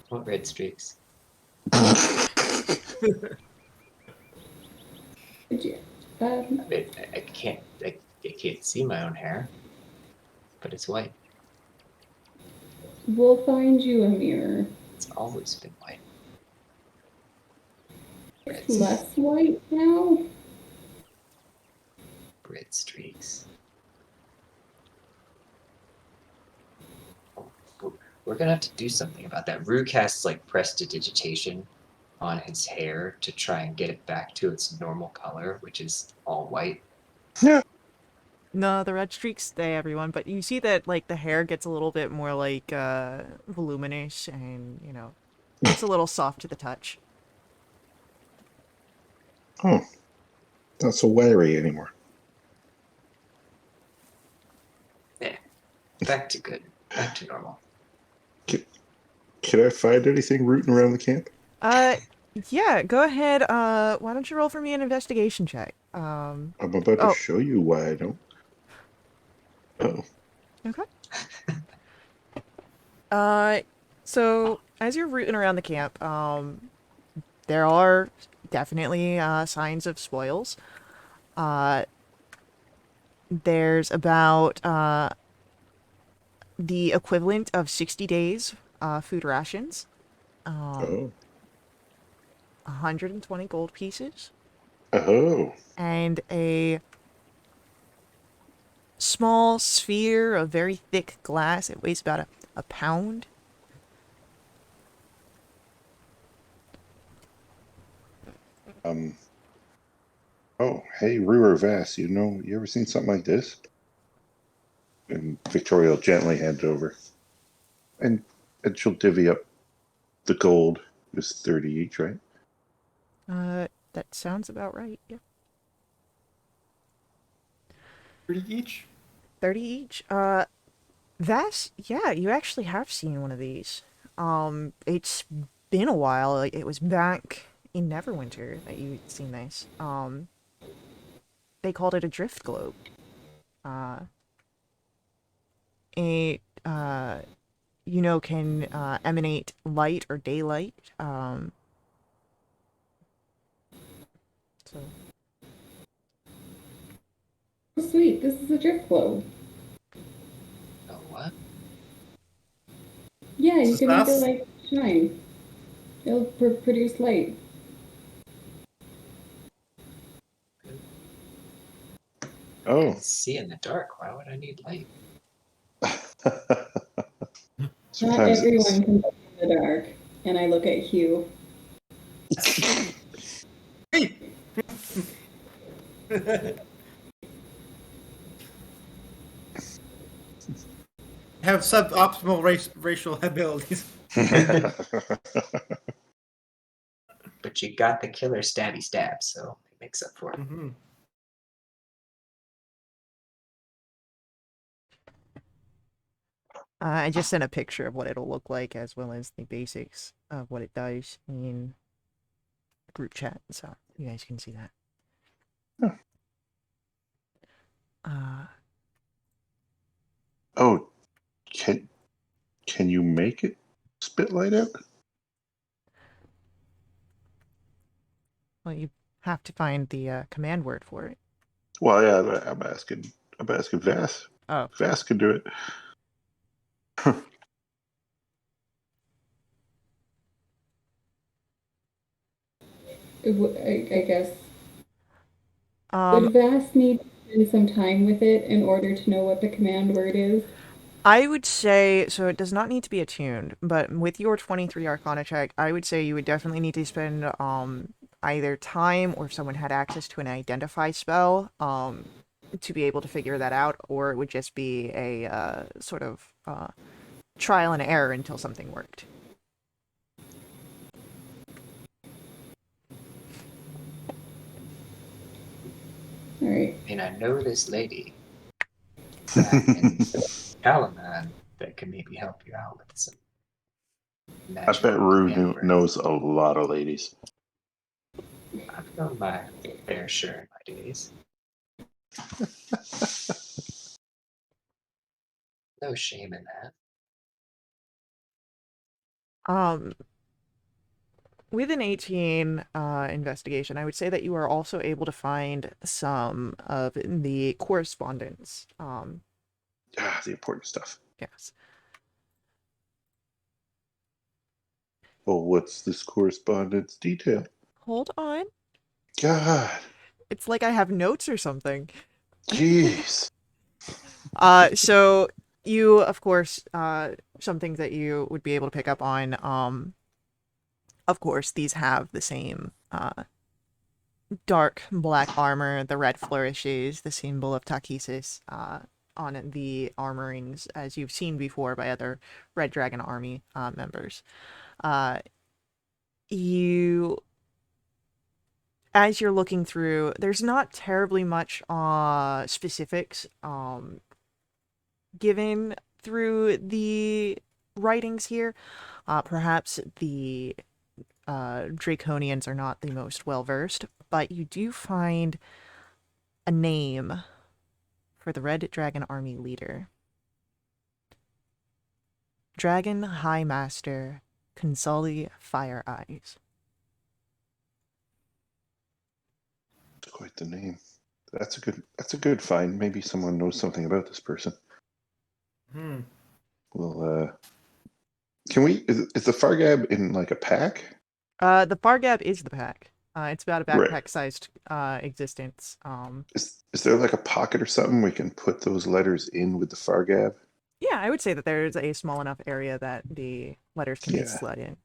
D: What red streaks?
C: Did you?
D: I can't see my own hair, but it's white.
C: We'll find you a mirror.
D: It's always been white.
C: It's less white now.
D: Red streaks. We're gonna have to do something about that. Rue casts like prestidigitation on his hair to try and get it back to its normal color, which is all white.
B: Yeah.
A: No, the red streaks stay, everyone, but you see that like the hair gets a little bit more like voluminous and, it's a little soft to the touch.
B: Oh, not so wiry anymore.
D: Yeah. Back to good. Back to normal.
B: Can I find anything rooting around the camp?
A: Yeah, go ahead. Why don't you roll for me an investigation check?
B: I'm about to
A: Oh.
B: show you why I don't. Oh.
A: Okay. So as you're rooting around the camp, there are definitely signs of spoils. There's about the equivalent of 60 days food rations,
B: Oh.
A: 120 gold pieces,
B: Oh.
A: and a small sphere of very thick glass. It weighs about a pound.
B: Oh, hey, Rue or Vass, you ever seen something like this? And Victoria will gently hand it over. And she'll divvy up the gold. It was 30 each, right?
A: That sounds about right. Yeah.
E: 30 each?
A: 30 each. That's, yeah, you actually have seen one of these. It's been a while. Like, it was back in Neverwinter that you'd seen this. They called it a drift globe. It, can emanate light or daylight. So
C: Oh, sweet. This is a drift globe.
D: Oh, what?
C: Yeah, you
E: Is
C: can make the
E: that-
C: light shine. It'll produce light.
B: Oh.
D: See in the dark. Why would I need light?
C: Not
B: Sometimes
C: everyone
B: it's...
C: can see in the dark. And I look at Hugh.
E: Hey! Have suboptimal racial abilities.
D: But you got the killer stabby stab, so it makes up for it.
E: Mm-hmm.
A: I just sent a picture of what it'll look like as well as the basics of what it does in the group chat, so you guys can see that.
B: Oh.
A: Uh,
B: Oh, can you make it spit light out?
A: well, you have to find the command word for it.
B: Well, yeah, I'm asking. I'm asking Vass.
A: Oh,
B: Vass can do it.
C: I guess.
A: um,
C: Would Vass need to spend some time with it in order to know what the command word is?
A: I would say, so it does not need to be attuned, but with your 23 Arcana check, I would say you would definitely need to spend either time or if someone had access to an identify spell to be able to figure that out, or it would just be a sort of trial and error until something worked.
C: All right.
D: I mean, I know this lady back in Calaman that can maybe help you out with some
B: I
D: magical
B: bet Rue
D: command words.
B: knows a lot of ladies.
D: I've known my fair share in my days. No shame in that.
A: Um, with an 18 investigation, I would say that you are also able to find some of the correspondence.
B: The important stuff.
A: Yes.
B: Well, what's this correspondence detail?
A: Hold on.
B: God,
A: It's like I have notes or something.
B: jeez.
A: So you, of course, some things that you would be able to pick up on. Of course, these have the same dark black armor, the red flourishes, the symbol of Takisis, on the armorings, as you've seen before by other Red Dragon Army members. You, as you're looking through, there's not terribly much specifics given through the writings here. Perhaps the Draconians are not the most well versed, but you do find a name for the Red Dragon Army leader. Dragon High Master Consoli Fire Eyes.
B: Quite the name. That's a good find. Maybe someone knows something about this person.
E: Hmm.
B: Well, can we? Is the Fargab in like a pack?
A: The Fargab is the pack. It's about a
B: Right.
A: backpack-sized existence.
B: Is there like a pocket or something we can put those letters in with the Fargab?
A: Yeah, I would say that there's a small enough area that the letters can be
B: Yeah.
A: slid in.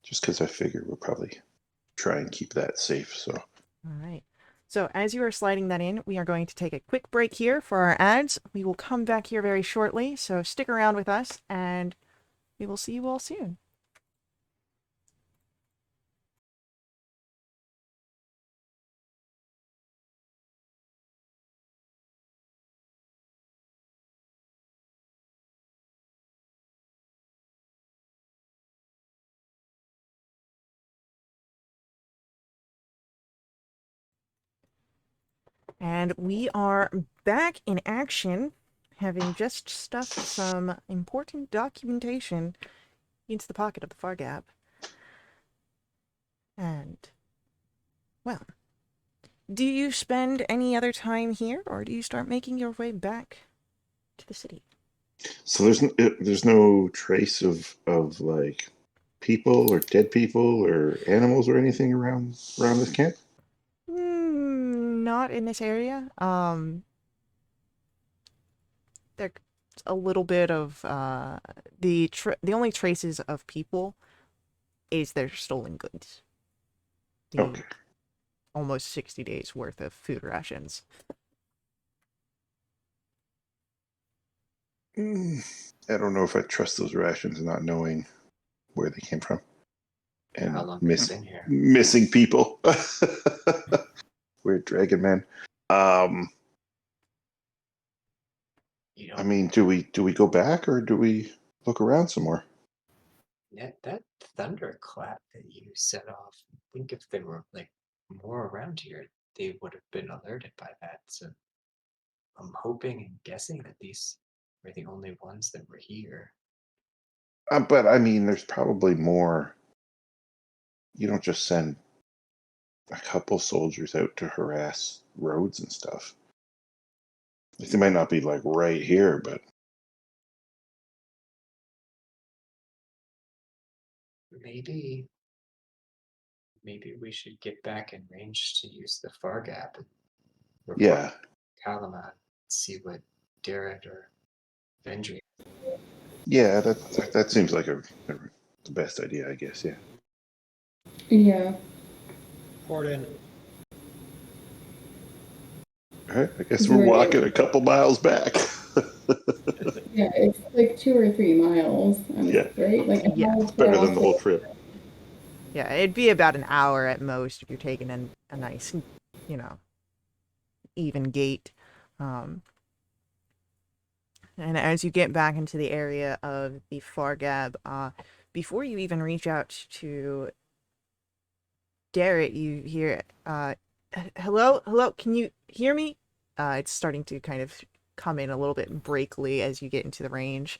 B: Just because I figure we'll probably try and keep that safe. So.
A: All right. So as you are sliding that in, we are going to take a quick break here for our ads. We will come back here very shortly, so stick around with us, and we will see you all soon. And we are back in action, having just stuffed some important documentation into the pocket of the Fargab. And, well, do you spend any other time here, or do you start making your way back to the city?
B: So there's no trace of like people or dead people or animals or anything around this camp.
A: Not in this area. There's a little bit of the only traces of people is their stolen goods. The
B: Okay.
A: almost 60 days worth of food rations.
B: I don't know if I trust those rations, not knowing where they came from, and
D: How long have you been here?
B: missing people. Weird dragon man.
D: You You know,
B: I mean, do we go back or do we look around some more?
D: that thunderclap that you set off, I think if there were like more around here, they would have been alerted by that. So I'm hoping and guessing that these were the only ones that were here.
B: But I mean, there's probably more. You don't just send a couple soldiers out to harass roads and stuff. They might not be like right here, but
D: Maybe we should get back in range to use the far gap and report
B: yeah,
D: Kalaman, see what Darrett or Vendry.
B: yeah, that seems like the best idea, I guess. Yeah.
C: Yeah.
E: Port in.
B: All right. I guess
C: Is
B: we're
C: there
B: walking
C: any-
B: a couple miles back.
C: Yeah, it's like 2 or 3 miles,
B: Yeah.
C: right? Like,
A: Yeah.
C: how
B: It's better
C: far
B: than the whole trip.
A: Yeah, it'd be about an hour at most if you're taking a nice, even gait. Um, and as you get back into the area of the Fargab, before you even reach out to Darrett, you hear, hello, hello, can you hear me? It's starting to kind of come in a little bit breakly as you get into the range.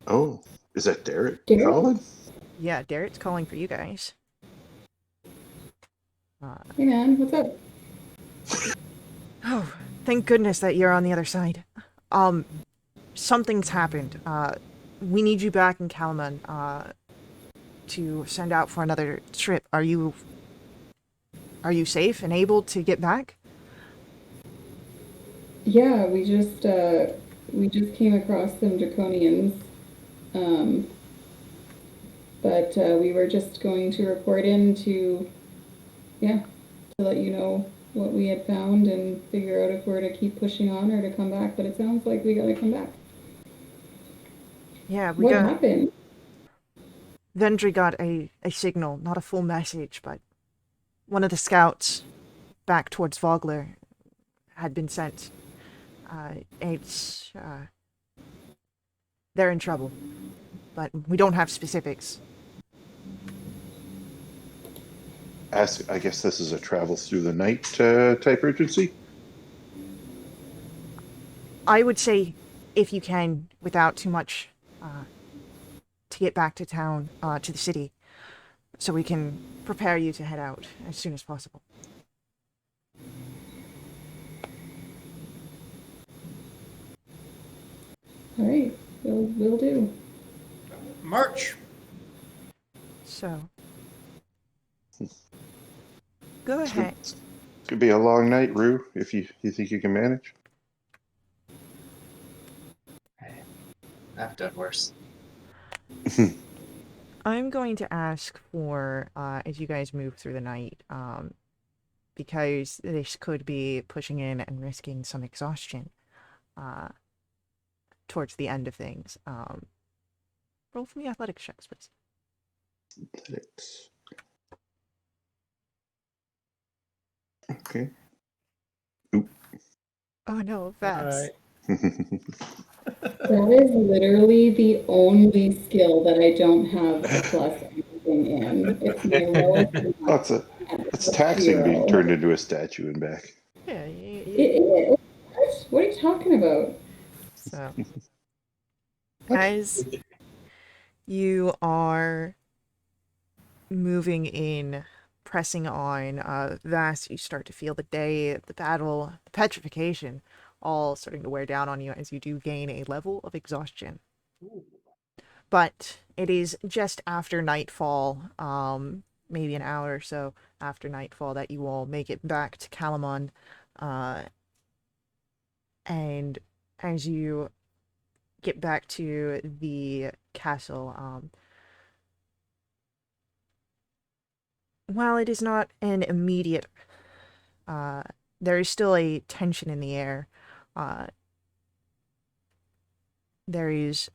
B: Oh, is that Derek
C: Derek?
B: calling?
A: Yeah, Darrett's calling for you guys.
C: Hey man, what's up?
A: Oh, thank goodness that you're on the other side. Something's happened. We need you back in Kalaman, to send out for another trip. Are you safe and able to get back?
C: Yeah, we just came across some draconians. Um, but we were just going to report in to, yeah, to let you know what we had found and figure out if we're to keep pushing on or to come back. But it sounds like we gotta come back.
A: Yeah, we
C: What
A: got
C: happened?
A: Vendry got a signal, not a full message, but one of the scouts back towards Vogler had been sent. It's they're in trouble, but we don't have specifics.
B: I guess this is a travel through the night type urgency.
A: I would say, if you can, without too much, to get back to town, to the city, so we can prepare you to head out as soon as possible.
C: All right, we'll do.
E: March.
A: So, go
B: It's
A: ahead.
B: gonna be a long night, Rue. If you think you can manage.
D: I've done worse.
A: I'm going to ask for, as you guys move through the night, because this could be pushing in and risking some exhaustion, towards the end of things. Roll for me athletics checks, please.
B: Athletics. Okay.
A: Oh no,
E: All
A: Vess.
E: right.
C: That is literally the only skill that I don't have a plus anything in. It's my lowest
B: That's
C: one
B: it's
C: at
B: taxing being
C: 0.
B: turned into a statue and back.
A: Yeah,
C: It is. What are you talking about?
A: so as you are moving in, pressing on, Vass, you start to feel the day, the battle, the petrification, all starting to wear down on you as you do gain a level of exhaustion.
D: Ooh.
A: But it is just after nightfall, maybe an hour or so after nightfall, that you all make it back to Calamon. And as you get back to the castle, while it is not an immediate, there is still a tension in the air. There is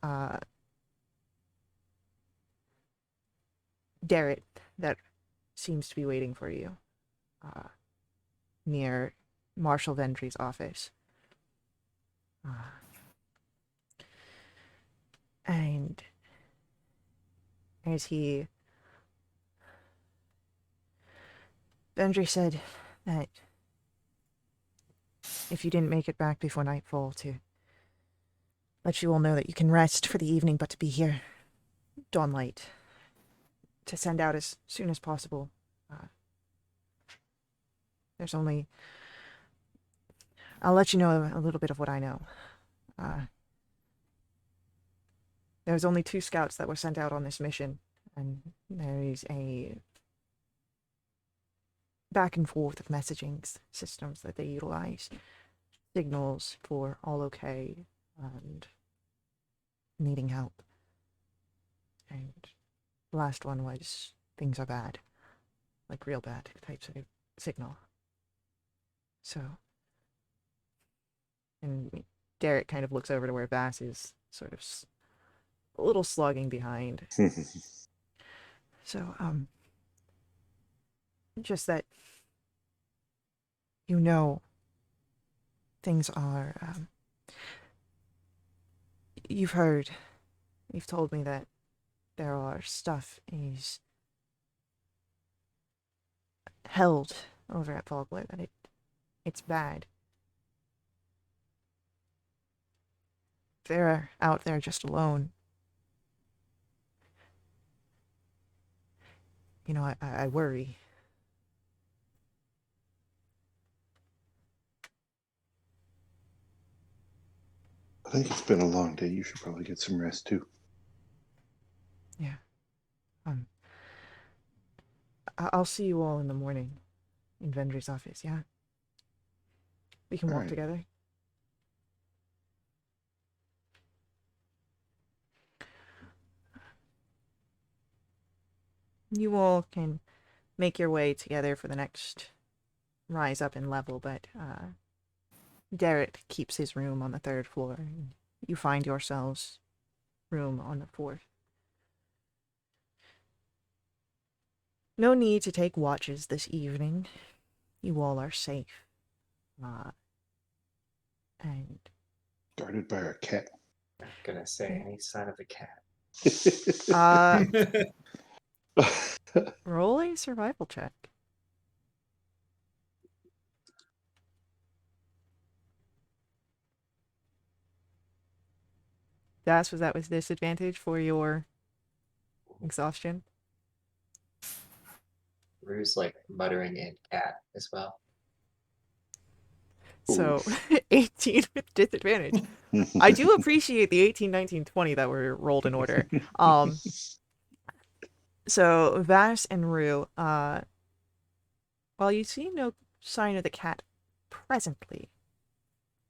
A: Darrett that seems to be waiting for you, near Marshal Ventry's office. And as Vendry said that if you didn't make it back before nightfall, to let you all know that you can rest for the evening, but to be here dawnlight, to send out as soon as possible. There's only... I'll let you know a little bit of what I know. There's only 2 scouts that were sent out on this mission, and there is a back and forth of messaging systems that they utilize. Signals for all okay and needing help. And the last one was things are bad. Like real bad types of signal. So... And Derek kind of looks over to where Vass is sort of a little slogging behind. So, just that you know things are, you've told me that there are stuff is held over at Fogler, that it's bad. They're out there just alone. You know, I worry.
B: I think it's been a long day. You should probably get some rest too.
A: Yeah. I'll see you all in the morning in Vendry's office, yeah? We can
B: All
A: walk
B: right.
A: together. You all can make your way together for the next rise up in level, but Derek keeps his room on the 3rd floor, and you find yourselves room on the 4th. No need to take watches this evening. You all are safe. And
B: Guarded by our cat.
D: Not gonna say any sign of a cat.
A: roll a survival check. Was that with disadvantage for your exhaustion?
D: Rue's like muttering in cat as well.
A: So 18 with disadvantage. I do appreciate the 18, 19, 20 that were rolled in order. So Vass and Rue, while you see no sign of the cat presently,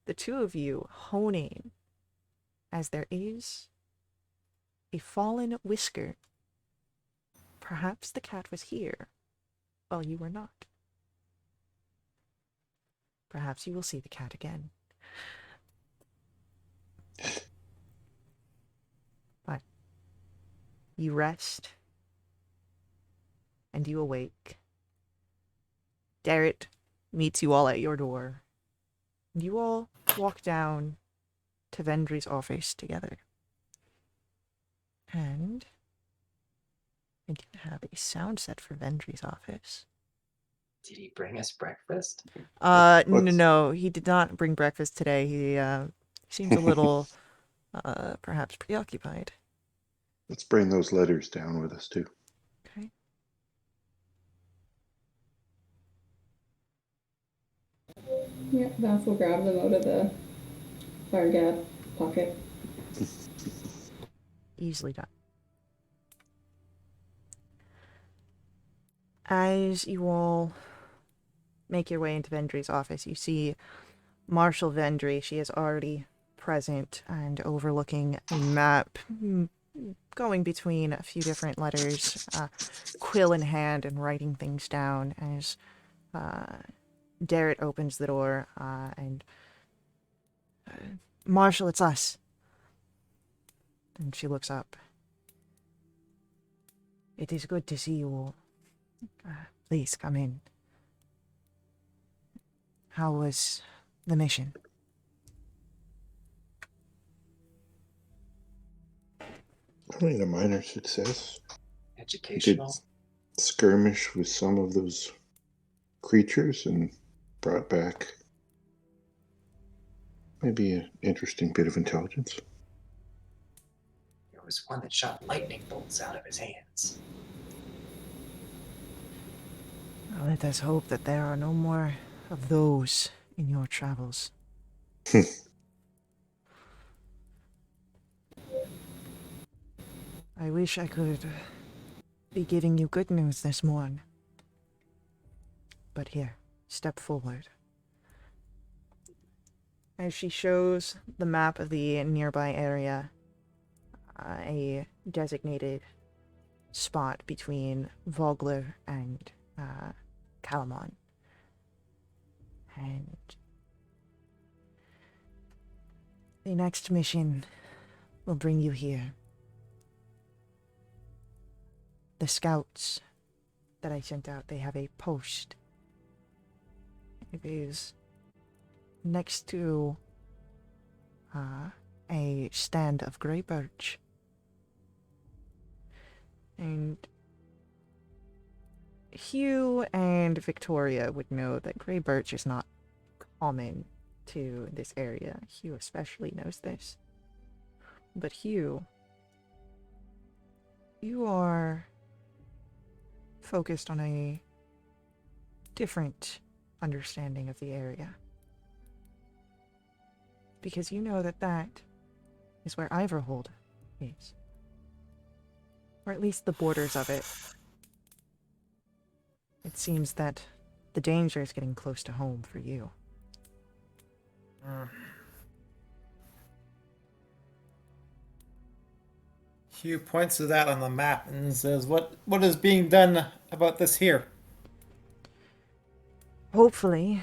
A: the 2 of you hone in as there is a fallen whisker. Perhaps the cat was here while you were not. Perhaps you will see the cat again. But you rest and you awake. Derek meets you all at your door. You all walk down to Vendry's office together. And I do have a sound set for Vendry's office.
D: Did he bring us breakfast?
A: No, he did not bring breakfast today. He seems a little perhaps preoccupied.
B: Let's bring those letters down with us too.
A: Okay.
C: Yep, Vass will grab them out of the fire gap pocket.
A: Easily done. As you all make your way into Vendry's office, you see Marshal Vendry. She is already present and overlooking a map, going between a few different letters, quill in hand and writing things down as Derek opens the door and Marshal, it's us. And she looks up. It is good to see you all. Please come in. How was the mission?
B: definitely a minor success. You could
D: Educational.
B: skirmish with some of those creatures and brought back maybe an interesting bit of intelligence.
D: There was one that shot lightning bolts out of his hands.
A: Let us hope that there are no more of those in your travels. I wish I could be giving you good news this morning. But here, step forward. As she shows the map of the nearby area, a designated spot between Vogler and Calamon. And the next mission will bring you here. The scouts that I sent out, they have a post. It is next to a stand of grey birch. And Hugh and Victoria would know that grey birch is not common to this area. Hugh especially knows this. But Hugh, you are focused on a different understanding of the area. Because you know that that is where Iverhold is. Or at least the borders of it. It seems that the danger is getting close to home for you.
E: Hugh points to that on the map and says, what is being done about this here?
A: Hopefully,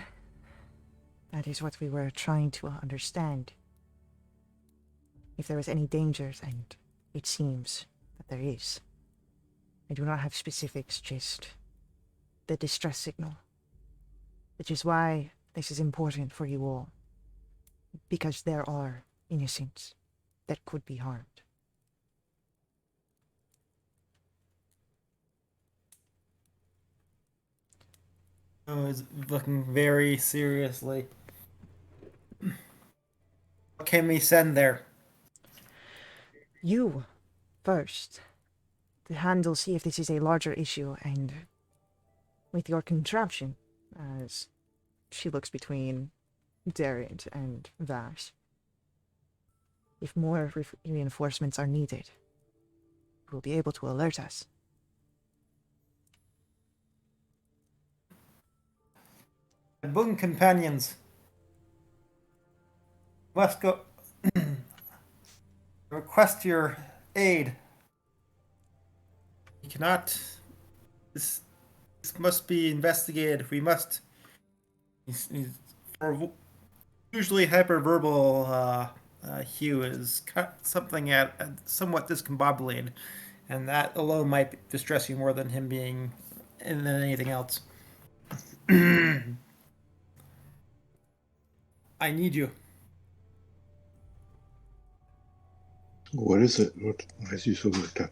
A: that is what we were trying to understand. If there is any dangers, and it seems that there is. I do not have specifics, just the distress signal. Which is why this is important for you all. Because there are innocents that could be harmed.
E: Oh, he's looking very seriously. What can we send there?
A: You, first, to handle, see if this is a larger issue, and with your contraption, as she looks between Darriant and Vash, if more reinforcements are needed, you will be able to alert us.
E: Boon companions must go request your aid. You cannot. This must be investigated. We must. For usually hyperverbal, Hugh is something somewhat discombobulated, and that alone might distress you more than him being than anything else. I need you.
B: What is it? Why is he so worked up?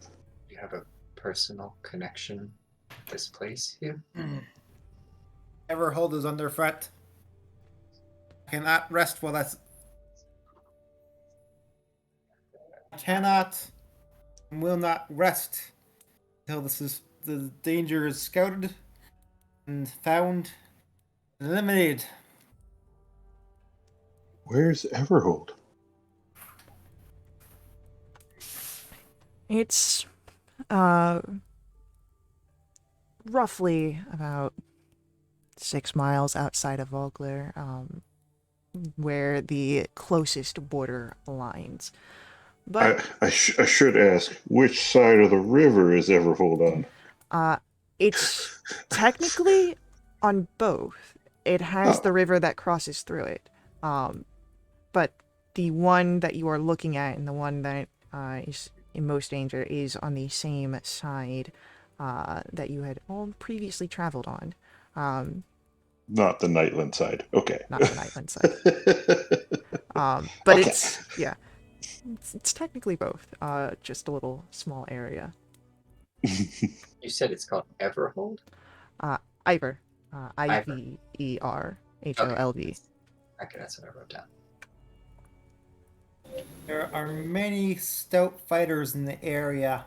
D: You have a personal connection with this place here?
E: Everhold is under threat. I cannot rest while that's. I cannot and will not rest until the danger is scouted and found and eliminated.
B: Where's Everhold?
A: It's, roughly about 6 miles outside of Vogler, where the closest border lines. But
B: I should ask, which side of the river is Everhold on?
A: it's technically on both. It has the river that crosses through it. But the one that you are looking at and the one that is in most danger is on the same side that you had all previously traveled on.
B: Not the Nightland side. Okay.
A: Not the Nightland side. But
B: Okay.
A: it's, yeah. It's technically both. Just a little small area.
D: You said it's called Everhold?
A: Iver.
D: Ivor.
A: Iverholv.
D: Okay, that's what I wrote down.
E: There are many stout fighters in the area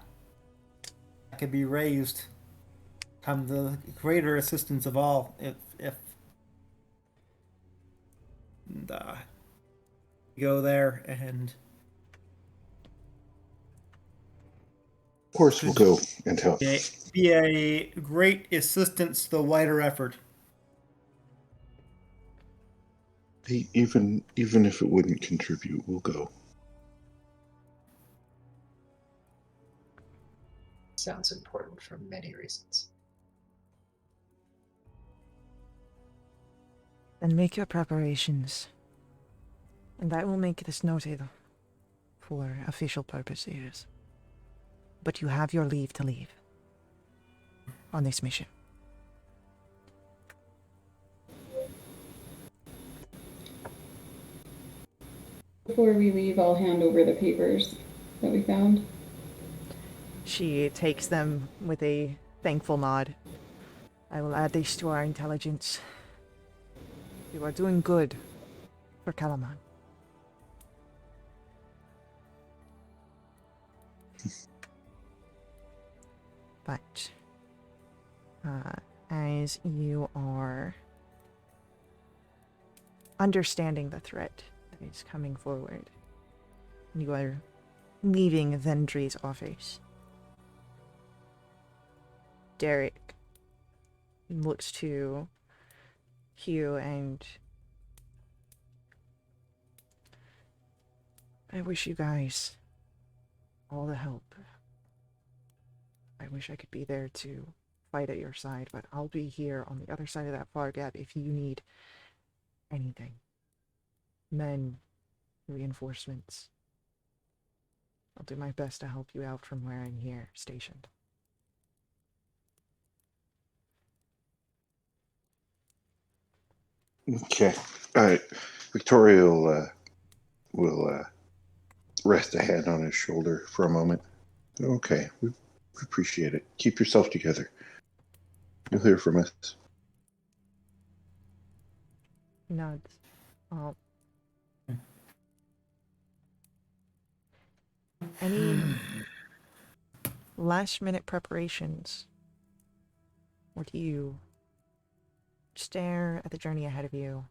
E: that could be raised. Come the greater assistance of all if and, go there and
B: Of course, we'll go and help.
E: be a great assistance to the wider effort.
B: Even if it wouldn't contribute, we'll go.
D: Sounds important for many reasons.
A: Then make your preparations. And I will make this noted for official purposes. But you have your leave to leave on this mission.
C: Before we leave, I'll hand over the papers that we found.
A: She takes them with a thankful nod. I will add this to our intelligence. You are doing good for Kalaman. But as you are understanding the threat that is coming forward, you are leaving Vendry's office. Derek looks to Hugh and I wish you guys all the help. I wish I could be there to fight at your side, but I'll be here on the other side of that far gap if you need anything. Men, reinforcements. I'll do my best to help you out from where I'm here stationed.
B: Okay. All right. Victoria will rest a hand on his shoulder for a moment. Okay. We appreciate it. Keep yourself together. You'll hear from us.
A: Nods. Any last minute preparations? Or do you stare at the journey ahead of you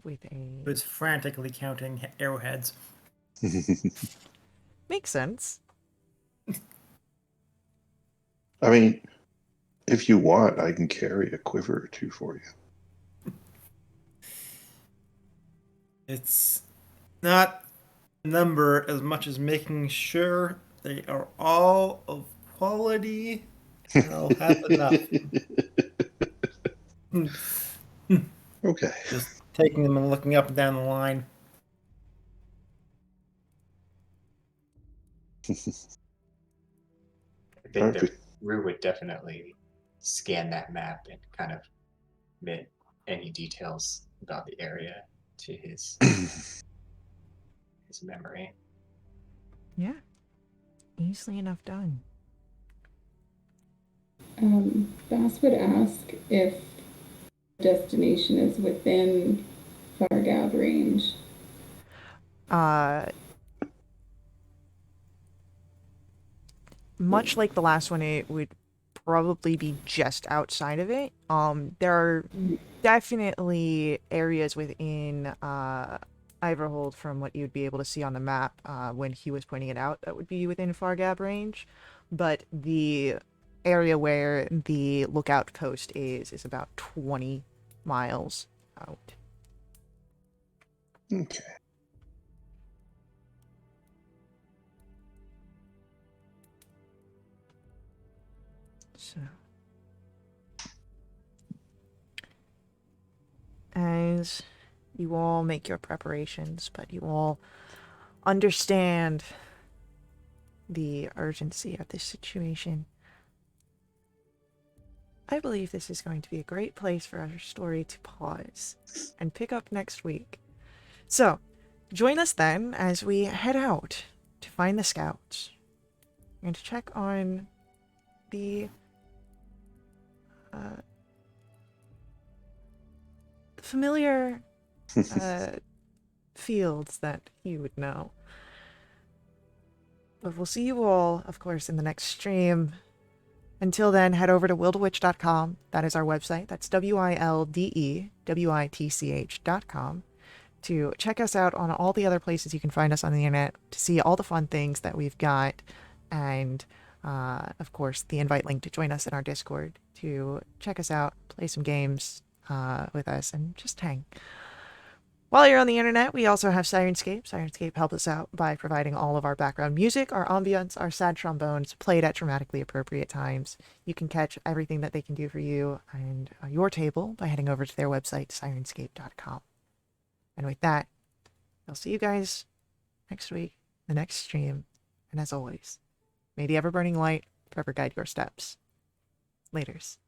A: with a...
E: Who's frantically counting arrowheads.
A: Makes sense.
B: I mean, if you want, I can carry a quiver or two for you.
E: It's not number as much as making sure they are all of quality and I'll have enough.
B: Okay.
E: Just taking them and looking up and down the line.
D: I think that Rue would definitely scan that map and kind of admit any details about the area to his memory.
A: Yeah. Easily enough done.
C: Bass would ask if destination is within Fargab range.
A: Much like the last one, it would probably be just outside of it. There are definitely areas within Iverhold from what you'd be able to see on the map when he was pointing it out that would be within Fargab range, but the area where the lookout post is about 20 miles out.
B: Okay.
A: So, as you all make your preparations, but you all understand the urgency of this situation, I believe this is going to be a great place for our story to pause and pick up next week. So, Join us then as we head out to find the scouts and to check on the familiar fields that you would know. But we'll see you all, of course, in the next stream. Until then, head over to wildwitch.com. That is our website. That's WILDEWITCH.com to check us out on all the other places you can find us on the internet, to see all the fun things that we've got, and of course, the invite link to join us in our Discord to check us out, play some games with us, and just hang. While you're on the internet, we also have Sirenscape. Sirenscape helps us out by providing all of our background music, our ambience, our sad trombones, played at dramatically appropriate times. You can catch everything that they can do for you and your table by heading over to their website, sirenscape.com. And with that, I'll see you guys next week, the next stream. And as always, may the ever-burning light forever guide your steps. Laters.